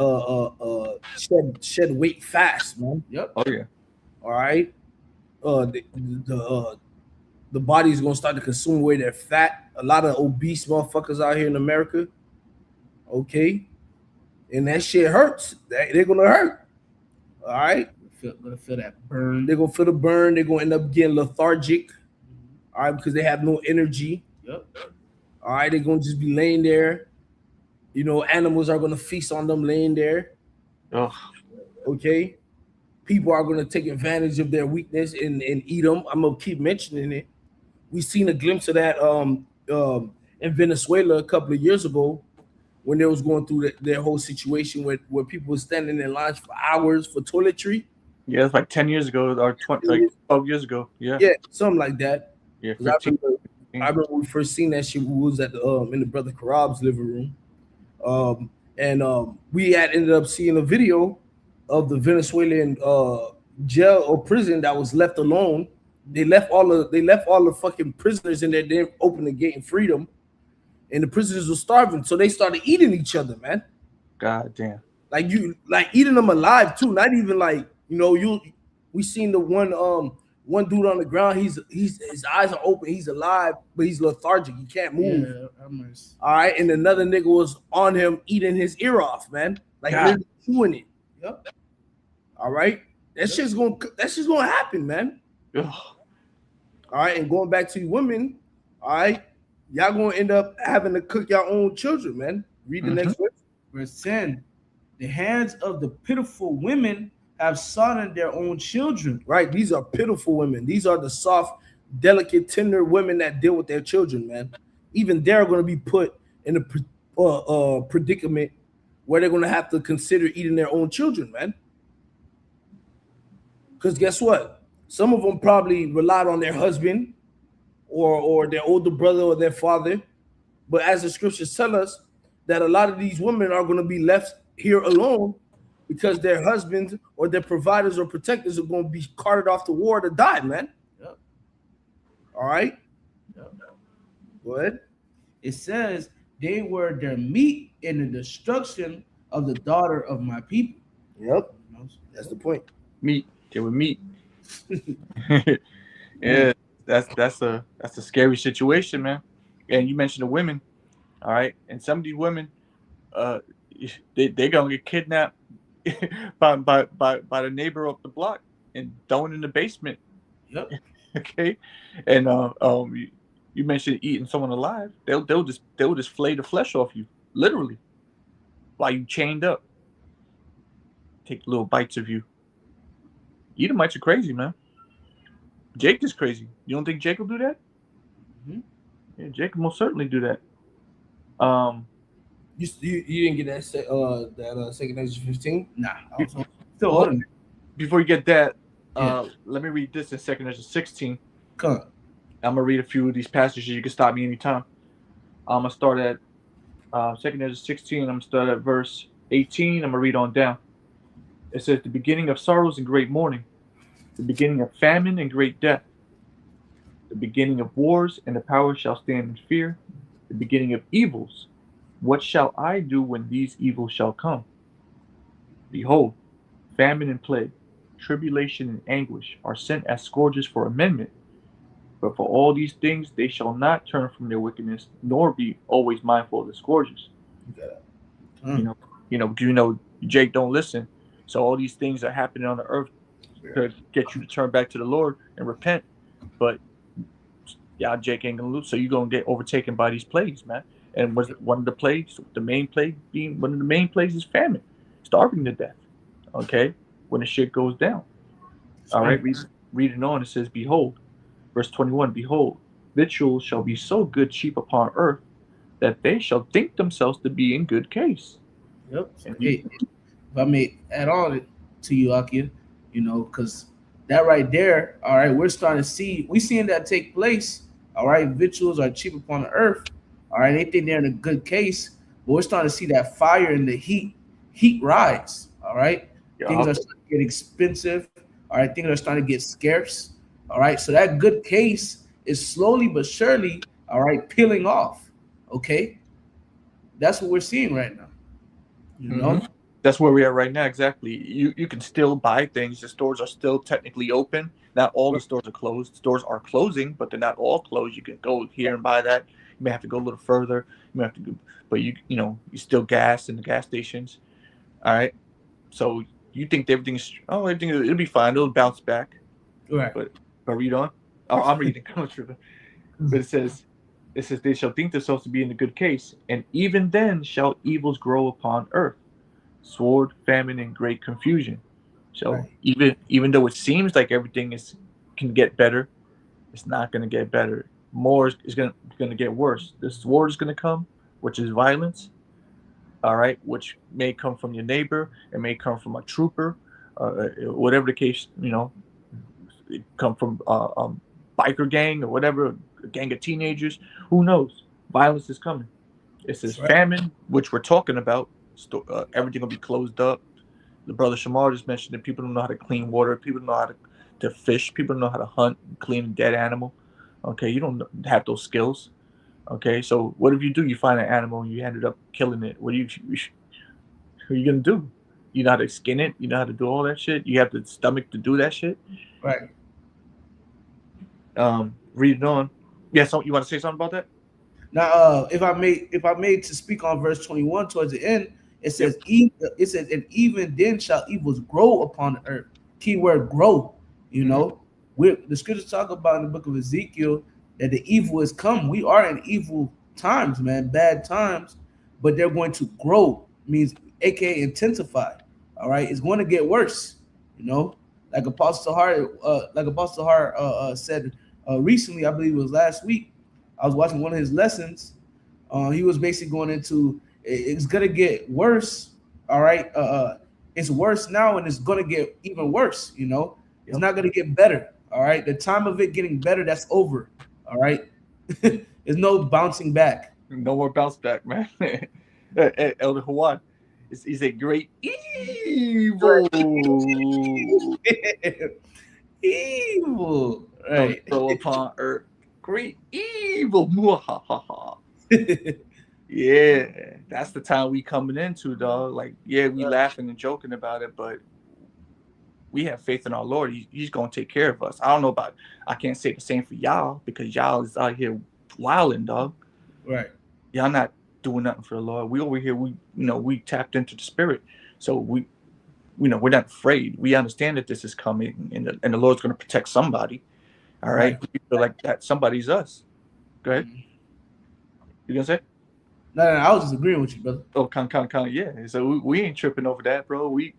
shed weight fast, man. Yep. Oh yeah. All right. The body is gonna start to consume away their fat. A lot of obese motherfuckers out here in America. Okay. And that shit hurts. They're gonna hurt. All right. Gonna feel that burn. They're gonna feel the burn. They're gonna end up getting lethargic. All right, because they have no energy. Yep. All right, they're gonna just be laying there. You know, animals are gonna feast on them laying there. Oh, Okay. People are gonna take advantage of their weakness and eat them. I'm gonna keep mentioning it. We seen a glimpse of that in Venezuela a couple of years ago when they was going through their whole situation where people were standing in lines for hours for toiletry. yeah, it's like 10 years ago or 20, like 12 years ago. Yeah. Yeah, something like that. Yeah. 'Cause I 15. remember when we first seen that shit. We was at the in the brother Karab's living room, and we had ended up seeing a video of the Venezuelan jail or prison that was left alone. They left all the fucking prisoners in there. They didn't open the gate and freedom, and the prisoners were starving, so they started eating each other, man. God damn. Like eating them alive too. Not even like we seen the one dude on the ground. His eyes are open. He's alive, but he's lethargic. He can't move. Yeah, All right, and another nigga was on him eating his ear off, man. Like literally chewing it. Yep. All right, that's just gonna happen, man. Ugh. All right, and going back to you women, all right, y'all gonna end up having to cook your own children, man. Read the next verse. Verse 10. The hands of the pitiful women have sodden their own children. Right, these are pitiful women. These are the soft, delicate, tender women that deal with their children, man. Even they're going to be put in a predicament where they're going to have to consider eating their own children, man. Because guess what? Some of them probably relied on their husband or their older brother or their father. But as the scriptures tell us, that a lot of these women are going to be left here alone because their husbands or their providers or protectors are going to be carted off to war to die, man. Yep. All right. Yep. Go ahead. It says they were their meat in the destruction of the daughter of my people. Yep. That's the point. Meat. They were meat. Yeah, that's a scary situation, man. And you mentioned the women, all right. And some of these women, they gonna get kidnapped by the neighbor up the block and thrown in the basement. Yep. Okay. And you mentioned eating someone alive. They'll just flay the flesh off you, literally, while you chained up. Take little bites of you. Edomites are crazy, man. Jake is crazy. You don't think Jake will do that? Mm-hmm. Yeah, Jake will most certainly do that. You didn't get that second Ezra 15? Nah, I was still holding it. Before you get that, Yeah. let me read this in second Ezra 16. Come on. I'm gonna read a few of these passages. You can stop me anytime. I'm gonna start at second Ezra 16. I'm gonna start at verse 18. I'm gonna read on down. It says, the beginning of sorrows and great mourning, the beginning of famine and great death, the beginning of wars, and the power shall stand in fear, the beginning of evils. What shall I do when these evils shall come? Behold, famine and plague, tribulation and anguish are sent as scourges for amendment. But for all these things they shall not turn from their wickedness, nor be always mindful of the scourges. You know, Jake don't listen. So all these things are happening on the earth to get you to turn back to the Lord and repent. But yeah, Jake ain't gonna lose. So you're gonna get overtaken by these plagues, man. And was one of the plagues, the main plague being one of the main plagues is famine, starving to death. Okay, when the shit goes down. All right, reading on, it says, behold, verse 21, behold, victuals shall be so good cheap upon earth that they shall think themselves to be in good case. Yep. Hey, if I may add on to you, Akia, because that right there, all right, we're starting to see, we seeing that take place, all right, victuals are cheap upon the earth, all right, they think they're in a good case, but we're starting to see that fire and the heat rise, all right, things are starting to get expensive, All right, things are starting to get scarce. All right, so that good case is slowly but surely, all right, peeling off. Okay, that's what we're seeing right now. You Mm-hmm. know, That's where we are right now. Exactly. You can still buy things. The stores are still technically open. Not all the stores are closed. Stores are closing, but they're not all closed. You can go here and buy that. You may have to go a little further. You may have to go, but you still gas in the gas stations. All right. So you think everything it'll be fine. It'll bounce back. right? But read on. Oh, I'm reading. But it says they shall think themselves to be in a good case, and even then shall evils grow upon earth, sword, famine, and great confusion. So Right. even though it seems like everything can get better, it's not going to get better. More is going to get worse. The sword is going to come, which is violence. All right, which may come from your neighbor, it may come from a trooper, whatever the case. It come from biker gang or whatever, a gang of teenagers. Who knows? Violence is coming. It says That's right. famine, which we're talking about. Everything will be closed up. The brother Shamar just mentioned that people don't know how to clean water. People don't know how to fish. People don't know how to hunt, clean a dead animal. Okay, you don't have those skills. Okay, so what if you do? You find an animal and you ended up killing it. What are you gonna do? You know how to skin it. You know how to do all that shit. You have the stomach to do that shit. Right. Read it on. Yeah, so you want to say something about that? Now, if I made to speak on verse 21 towards the end, it Yep. says, it says, and even then shall evils grow upon the earth. Keyword grow. You Mhm. know, the scriptures talk about in the book of Ezekiel that the evil has come. We are in evil times, man, bad times, but they're going to grow. Means, aka intensify. All right, it's going to get worse. You know, like Apostle Hart said recently, I believe it was last week. I was watching one of his lessons. He was basically going into it's gonna get worse. All right, it's worse now, and it's gonna get even worse. You know, it's Yep. not gonna get better. All right, the time of it getting better, that's over. All right, there's no bouncing back. No more bounce back, man. Elder Juan is a great evil Evil, gonna right? throw upon earth. Great evil. Muahaha. Yeah, that's the time we coming into, dog. Like, yeah, we laughing and joking about it, but we have faith in our Lord. He's gonna take care of us. I don't know about. I can't say the same for y'all because y'all is out here wilding, dog. Right. Y'all not doing nothing for the Lord. We over here, we tapped into the Spirit, so we're not afraid. We understand that this is coming, and the Lord's gonna protect somebody. All right, Right. we feel like that somebody's us. Go ahead. Mhm. You gonna say? No, I was just agreeing with you, brother. Oh, yeah. So we ain't tripping over that, bro. We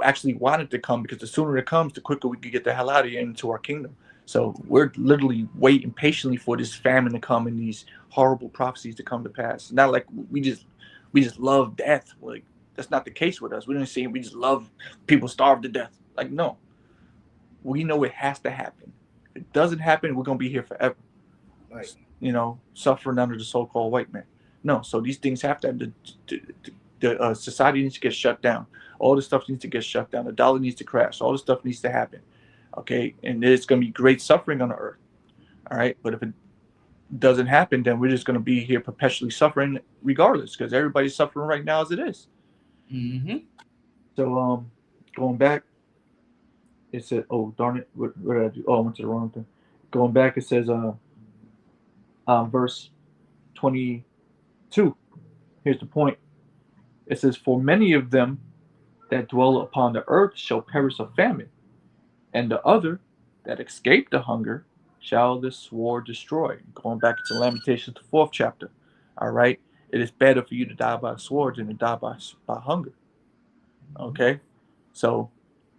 actually wanted to come because the sooner it comes, the quicker we could get the hell out of here into our kingdom. So we're literally waiting patiently for this famine to come and these horrible prophecies to come to pass. Not like we just love death. Like that's not the case with us. We don't say we just love people starve to death. Like no, we know it has to happen. If it doesn't happen, we're gonna be here forever. Right. Suffering under the so-called white man. No, so these things have to happen. The society needs to get shut down. All this stuff needs to get shut down. The dollar needs to crash. All this stuff needs to happen. Okay, and there's going to be great suffering on the earth. All right, but if it doesn't happen, then we're just going to be here perpetually suffering regardless, because everybody's suffering right now as it is. Mm-hmm. So, going back, it said, "Oh darn it, what did I do? Oh, I went to the wrong thing." Going back, it says, verse 22. Here's the point. It says, "For many of them that dwell upon the earth shall perish of famine, and the other that escape the hunger shall the sword destroy." Going back to Lamentations, the fourth chapter. All right. It is better for you to die by the sword than to die by hunger. Okay. So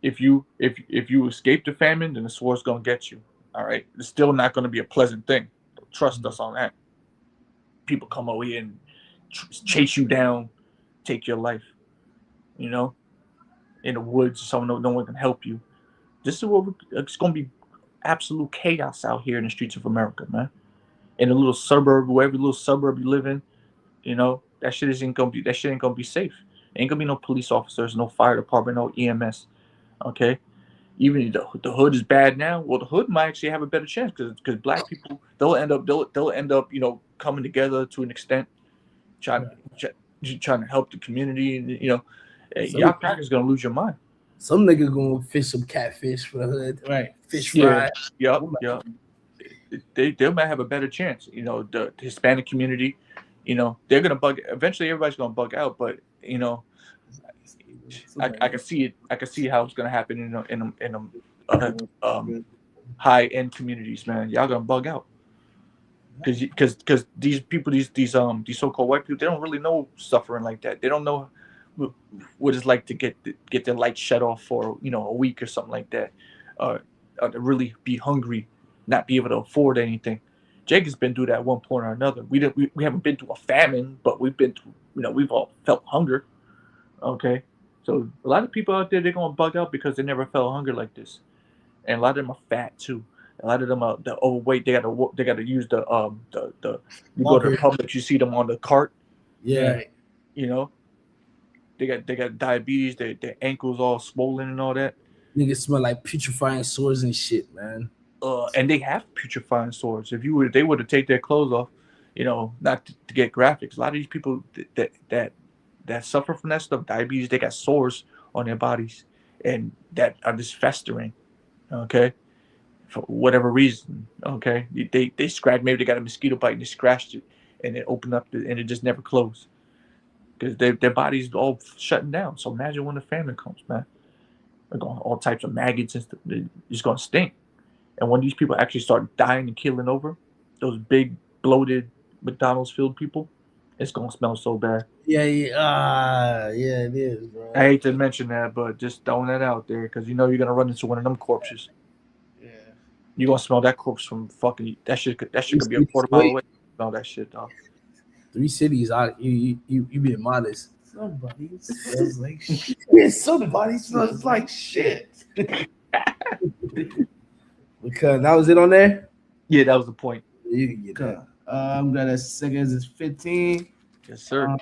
if you escape the famine, then the sword's gonna get you. All right. It's still not gonna be a pleasant thing. Trust us on that. People come over here and chase you down, take your life. You know, in the woods, so no one can help you. This is what it's gonna be absolute chaos out here in the streets of America, man. In a little suburb, wherever little suburb you live in, that shit ain't gonna be safe. Ain't gonna be no police officers, no fire department, no EMS. Okay, even the hood is bad now. Well, the hood might actually have a better chance because black people they'll end up coming together to an extent, trying trying to help the community. And y'all crackers gonna lose your mind. Some nigga gonna fish some catfish for the hood, Right. Fish fry. Yep. They might have a better chance. The Hispanic community, they're gonna bug. Eventually, everybody's gonna bug out. But I can see it. I can see how it's gonna happen in high end communities, man. Y'all gonna bug out because these people, these so-called white people, they don't really know suffering like that. They don't know what it's like to get their lights shut off for a week or something like that, or to really be hungry, not be able to afford anything. Jake has been through that at one point or another. We haven't been through a famine, but we've been through, we've all felt hunger. Okay, so a lot of people out there, they're gonna bug out because they never felt hunger like this, and a lot of them are fat too. A lot of them are the overweight. They gotta use the you go to the Publix, you see them on the cart. Yeah. They got diabetes. Their ankles all swollen and all that. Niggas smell like putrefying sores and shit, man. And they have putrefying sores. If they were to take their clothes off, not to get graphics. A lot of these people that suffer from that stuff, diabetes, they got sores on their bodies, and that are just festering. Okay, for whatever reason. Okay, they scratch. Maybe they got a mosquito bite and they scratched it, and it opened up and it just never closed because their body's all shutting down. So imagine when the famine comes, man. They're going all types of maggots and stuff. It's just gonna stink. And when these people actually start dying and killing over, those big bloated McDonald's filled people, it's gonna smell so bad. Yeah, it is, bro. I hate to mention that, but just throwing that out there because you're gonna run into one of them corpses. Yeah. You're gonna smell that corpse from fucking that shit could be a quarter mile away. Smell that shit, dog. 3 cities out. You being modest. Somebody smells like shit. Yeah, somebody smells like shit. Because that was it on there. Yeah, that was the point. You can get that. I'm gonna seconds is 15. Yes, sir.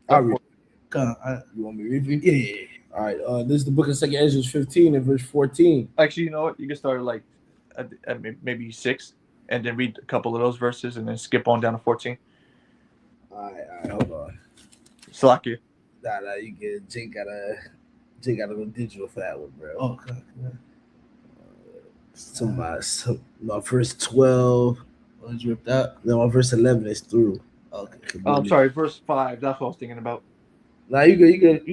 I'll read. You want me to read it? Yeah. All right. This is the book of 2 Ezra 15 and verse 14. Actually, you know what? You can start like at maybe 6, and then read a couple of those verses, and then skip on down to 14. All right, hold on. Slack you. Nah, you get Jake gotta go digital for that one, bro. Okay. So my verse 12 was ripped out. No, my verse 11 is through. Okay. I'm sorry, verse 5. That's what I was thinking about. Nah, you good.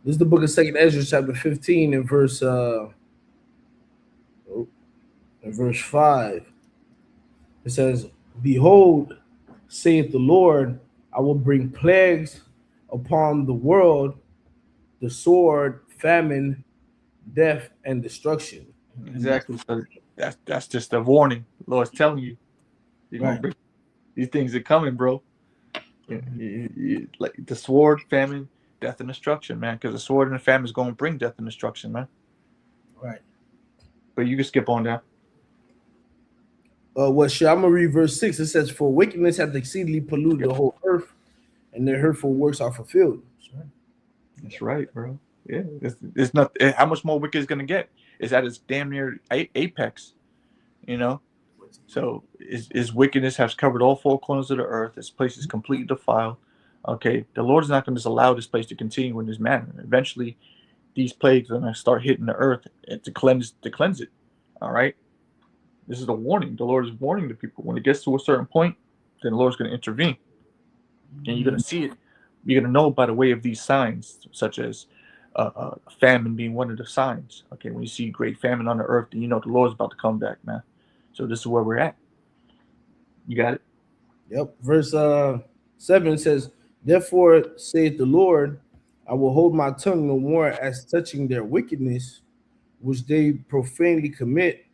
This is the book of 2 Ezra, chapter 15, and verse 5. It says, "Behold, saith the Lord, I will bring plagues upon the world, the sword, famine, death, and destruction." Exactly. So that's just a warning. The Lord's telling you. These things are coming, bro. Like the sword, famine, death, and destruction, man. Because the sword and the famine is going to bring death and destruction, man. Right. But you can skip on down. I'm gonna read verse 6. It says, "For wickedness hath exceedingly polluted the whole earth, and their hurtful works are fulfilled." That's right, bro. Yeah, it's not. How much more wicked is gonna get? It's at its damn near apex, So his wickedness has covered all 4 corners of the earth. This place is completely defiled. Okay, the Lord is not going to just allow this place to continue in this manner. Eventually, these plagues are going to start hitting the earth to cleanse it. All right, this is a warning. The Lord is warning the people. When it gets to a certain point, then the Lord's going to intervene, and you're going to see it. You're going to know by the way of these signs, such as famine being one of the signs. Okay, when you see great famine on the earth, then you know the Lord's about to come back, man. So this is where we're at. You got it? Yep. Verse 7 says, "Therefore saith the Lord, I will hold my tongue no more as touching their wickedness, which they profanely commit,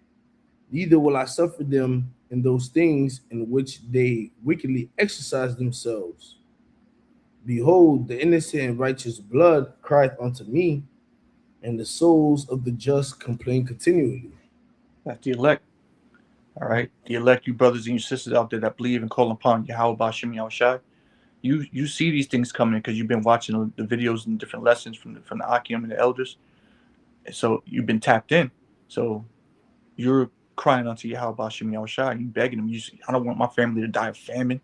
neither will I suffer them in those things in which they wickedly exercise themselves. Behold, the innocent and righteous blood crieth unto me, and the souls of the just complain continually." That's the elect. All right, the elect, you brothers and you sisters out there that believe and call upon Yahweh Bashim Yahushai. You see these things coming because you've been watching the videos and different lessons from the Akim and the elders. So you've been tapped in. So you're crying unto Yahweh Bashim Yahushua. You begging him. I don't want my family to die of famine.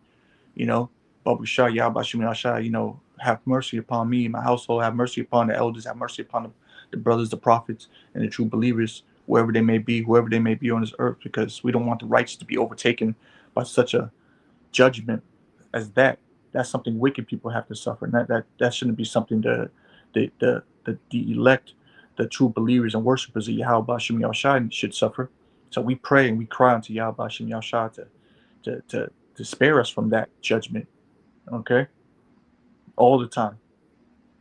But we shall Yahweh Bashim Yahushua. Have mercy upon me, my household. Have mercy upon the elders. Have mercy upon the brothers, the prophets, and the true believers, whoever they may be on this earth, because we don't want the righteous to be overtaken by such a judgment as that. That's something wicked people have to suffer. And that shouldn't be something the elect, the true believers and worshipers of Yahweh Bashim Yahushua should suffer. So we pray and we cry unto Yahweh Bashim Yahushua to spare us from that judgment. Okay, all the time.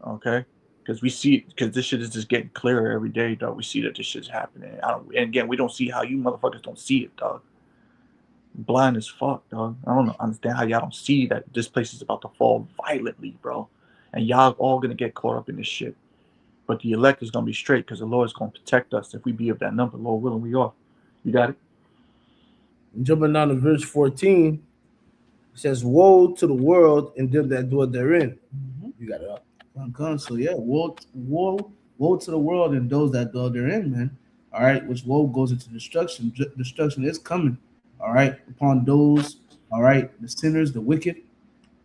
Okay, because we see, because this shit is just getting clearer every day, dog. We see that this shit's happening. And again, we don't see how you motherfuckers don't see it, dog. Blind as fuck, dog. I don't understand how y'all don't see that this place is about to fall violently, bro. And y'all all gonna get caught up in this shit. But the elect is gonna be straight, because the Lord is gonna protect us if we be of that number. Lord willing, we are. You got it? Jumping down to verse 14, it says, "Woe to the world and them that dwell therein." You got it up. So yeah, woe to the world and those that dwell therein, man. All right, which woe goes into destruction. Destruction is coming. All right, upon those. All right, the sinners, the wicked.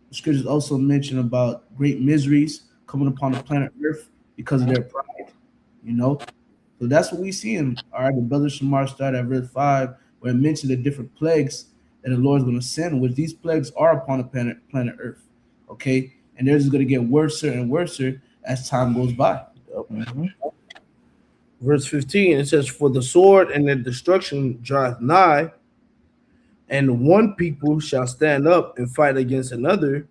The scriptures also mention about great miseries coming upon the planet Earth because of their pride. So that's what we see in. All right, the brother Shamar started at verse 5, where it mentioned the different plagues that the Lord is going to send, which these plagues are upon the planet Earth. Okay. And they're just going to get worse and worse as time goes by. Mm-hmm. Verse 15, it says, "For the sword and the destruction draweth nigh, and one people shall stand up and fight against another,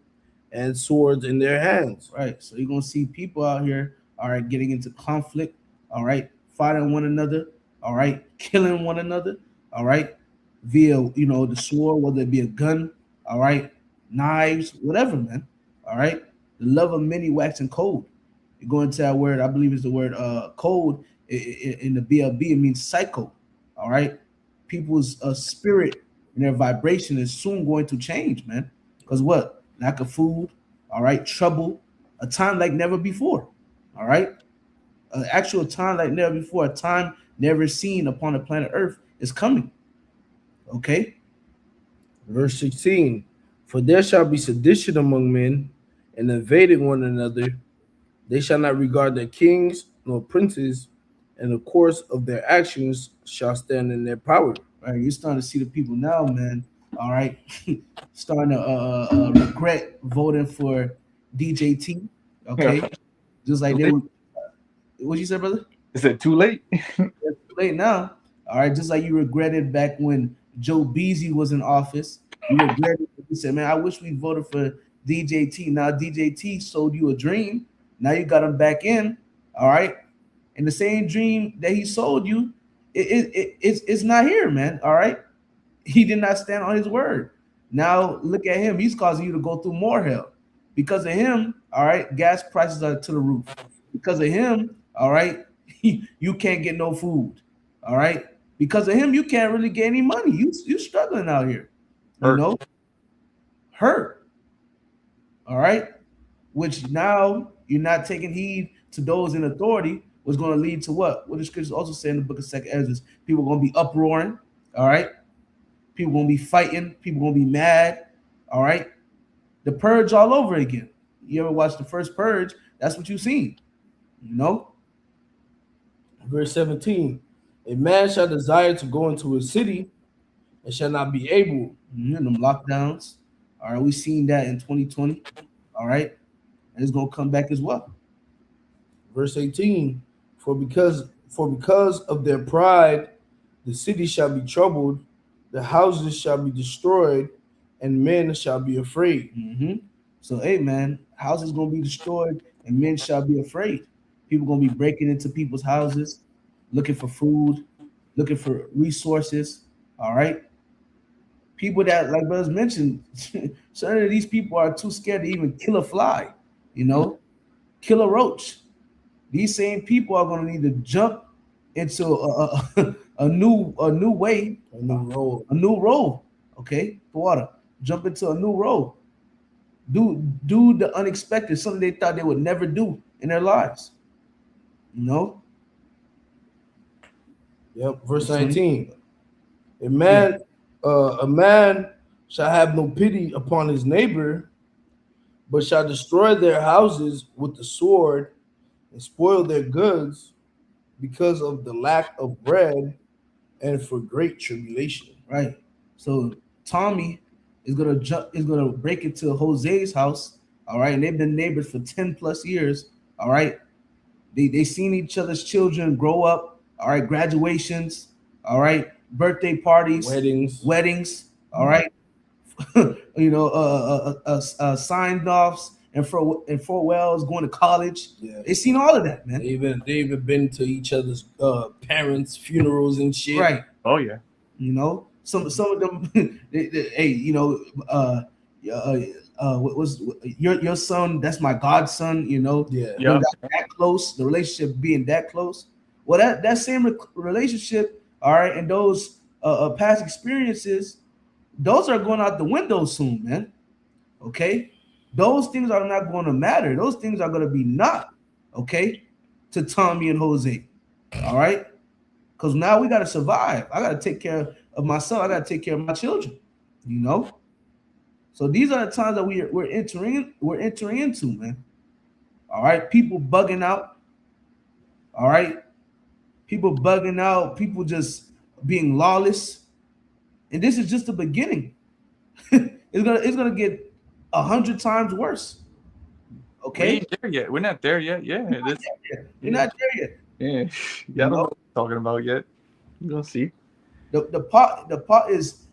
and swords in their hands." Right. So you're going to see people out here, all right, getting into conflict, all right, fighting one another, all right, killing one another, all right, via, the sword, whether it be a gun, all right, knives, whatever, man. All right, the love of many waxing cold. You go into that word, I believe is the word cold in the BLB. It means psycho. All right, people's spirit and their vibration is soon going to change, man. Because what? Lack of food. All right, trouble. A time like never before. All right, an actual time like never before. A time never seen upon the planet Earth is coming. Okay. Verse 16, "For there shall be sedition among men, and invading one another. They shall not regard their kings nor princes, and the course of their actions shall stand in their power." Right, you're starting to see the people now, man. All right, starting to regret voting for DJT. Okay, just like they were. What you said, brother? Is it too late? It's too late now. All right, just like you regretted back when Joe Beasy was in office. You regretted. You said, "Man, I wish we voted for DJT." Now DJT sold you a dream. Now you got him back in. All right, and the same dream that he sold you, it's not here, man. All right, he did not stand on his word. Now look at him. He's causing you to go through more hell because of him. All right, gas prices are to the roof because of him. All right, you can't get no food. All right, because of him, you can't really get any money. You struggling out here. Hurt. All right, which now you're not taking heed to those in authority, was going to lead to what? What the scriptures also say in the book of 2 Ezra, people are going to be uproaring, all right? People going to be fighting, people going to be mad, all right? The purge all over again. You ever watch the first purge? That's what you've seen, Verse 17, "A man shall desire to go into a city and shall not be able." Them lockdowns, all right? We've seen that in 2020, all right? And it's going to come back as well. Verse 18, for because of their pride, the city shall be troubled, the houses shall be destroyed, and men shall be afraid." So, hey, man, houses going to be destroyed, and men shall be afraid. People going to be breaking into people's houses, looking for food, looking for resources, all right? People that, like brothers mentioned, certain of these people are too scared to even kill a fly, kill a roach. These same people are going to need to jump into a new way, A new road. Okay, for water. Jump into a new road. Do the unexpected, something they thought they would never do in their lives. Yep. Verse 19. A man shall have no pity upon his neighbor, but shall destroy their houses with the sword and spoil their goods because of the lack of bread and for great tribulation. Right. So Tommy is gonna break into Jose's house. All right, and they've been neighbors for 10 plus years. All right. They seen each other's children grow up. All right, graduations. All right, birthday parties, Weddings. All right, signed offs and farewells, going to college. Yeah. They seen all of that, man. They even been to each other's parents' funerals and shit. Right. Oh yeah. You know, some of them. Hey, what was your son? That's my godson. You know, Yeah. Yeah. that close. The relationship being that close. Well, that same relationship, all right, and those past experiences, those are going out the window soon, man. Okay, those things are not going to matter. Those things are going to be not okay to Tommy and Jose. All right, because now we got to survive. I got to take care of myself. I got to take care of my children. You know. So these are the times that we're entering into, man. All right, people bugging out. All right, people bugging out. People just being lawless, and this is just the beginning. It's gonna get 100 times worse. We Okay, ain't there yet. We're not there yet. Yeah. we're not there yet. Yeah. Yeah. I don't know what we're talking about yet. You're gonna see. The pot is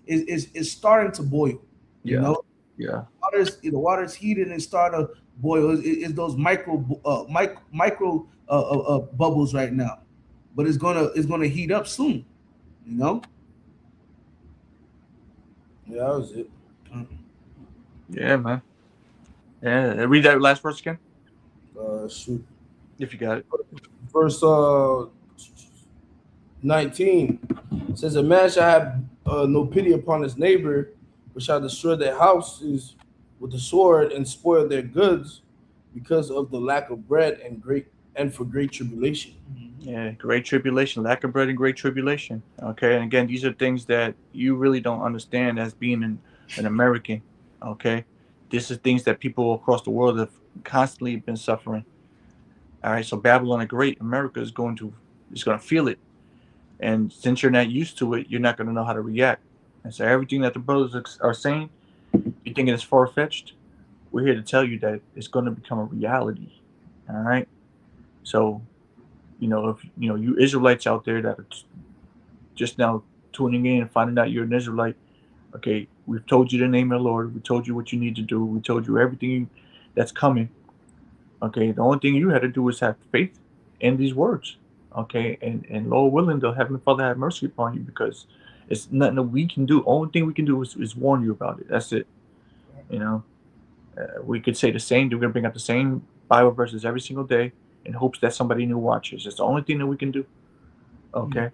starting to boil. You Yeah. know, Yeah. the water's heated and starting to boil. It's those micro bubbles right now, but it's gonna heat up soon. You know. Yeah, that was it. Yeah, man. Yeah. Read that last verse again, Shoot. if you got it. Verse 19 says, a man shall have no pity upon his neighbor, but shall destroy their houses with the sword and spoil their goods because of the lack of bread and for great tribulation. Yeah, great tribulation, lack of bread and great tribulation. Okay, and again, these are things that you really don't understand as being an American. Okay, this is things that people across the world have constantly been suffering. All right, so Babylon the Great, America is going to feel it, and since you're not used to it, you're not going to know how to react. And so everything that the brothers are saying, you think it's far fetched. We're here to tell you that it's going to become a reality. All right, so if you Israelites out there that are just now tuning in and finding out you're an Israelite, okay, we've told you the name of the Lord. We told you what you need to do. We told you everything that's coming. Okay, the only thing you had to do is have faith in these words. Okay, and Lord willing, the Heavenly Father have mercy upon you because it's nothing that we can do. Only thing we can do is warn you about it. That's it. You know, we could say the same. We're gonna bring up the same Bible verses every single day in hopes that somebody new watches. It's the only thing that we can do. Okay,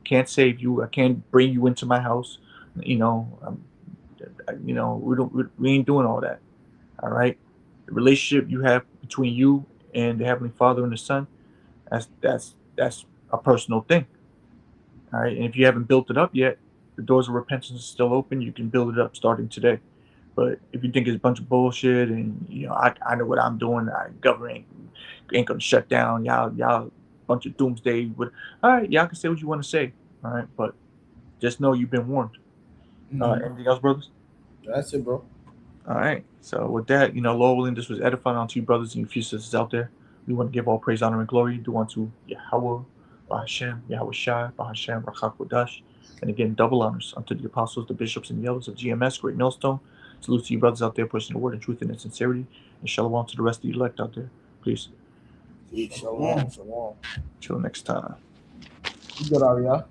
can't save you. I can't bring you into my house. We ain't doing all that. All right, the relationship you have between you and the Heavenly Father and the Son, that's a personal thing. All right, and if you haven't built it up yet, the doors of repentance are still open. You can build it up starting today. But if you think it's a bunch of bullshit and I know what I'm doing, government ain't gonna shut down. Y'all bunch of doomsday. All right, y'all can say what you want to say. All right, but just know you've been warned. Anything else, brothers? That's it, bro. All right. So with that, Lord willing, this was edifying unto you brothers and your few sisters out there. We want to give all praise, honor, and glory due unto Yahweh, Bahashem, Yahweh Shai, Bahashem, Rachak Kodash. And again, double honors unto the apostles, the bishops, and the elders of GMS, Great Millstone. Salute to you brothers out there pushing the word in truth and in sincerity. And shalom to the rest of the elect out there. Please. Shalom. Till next time. You good, Ariel?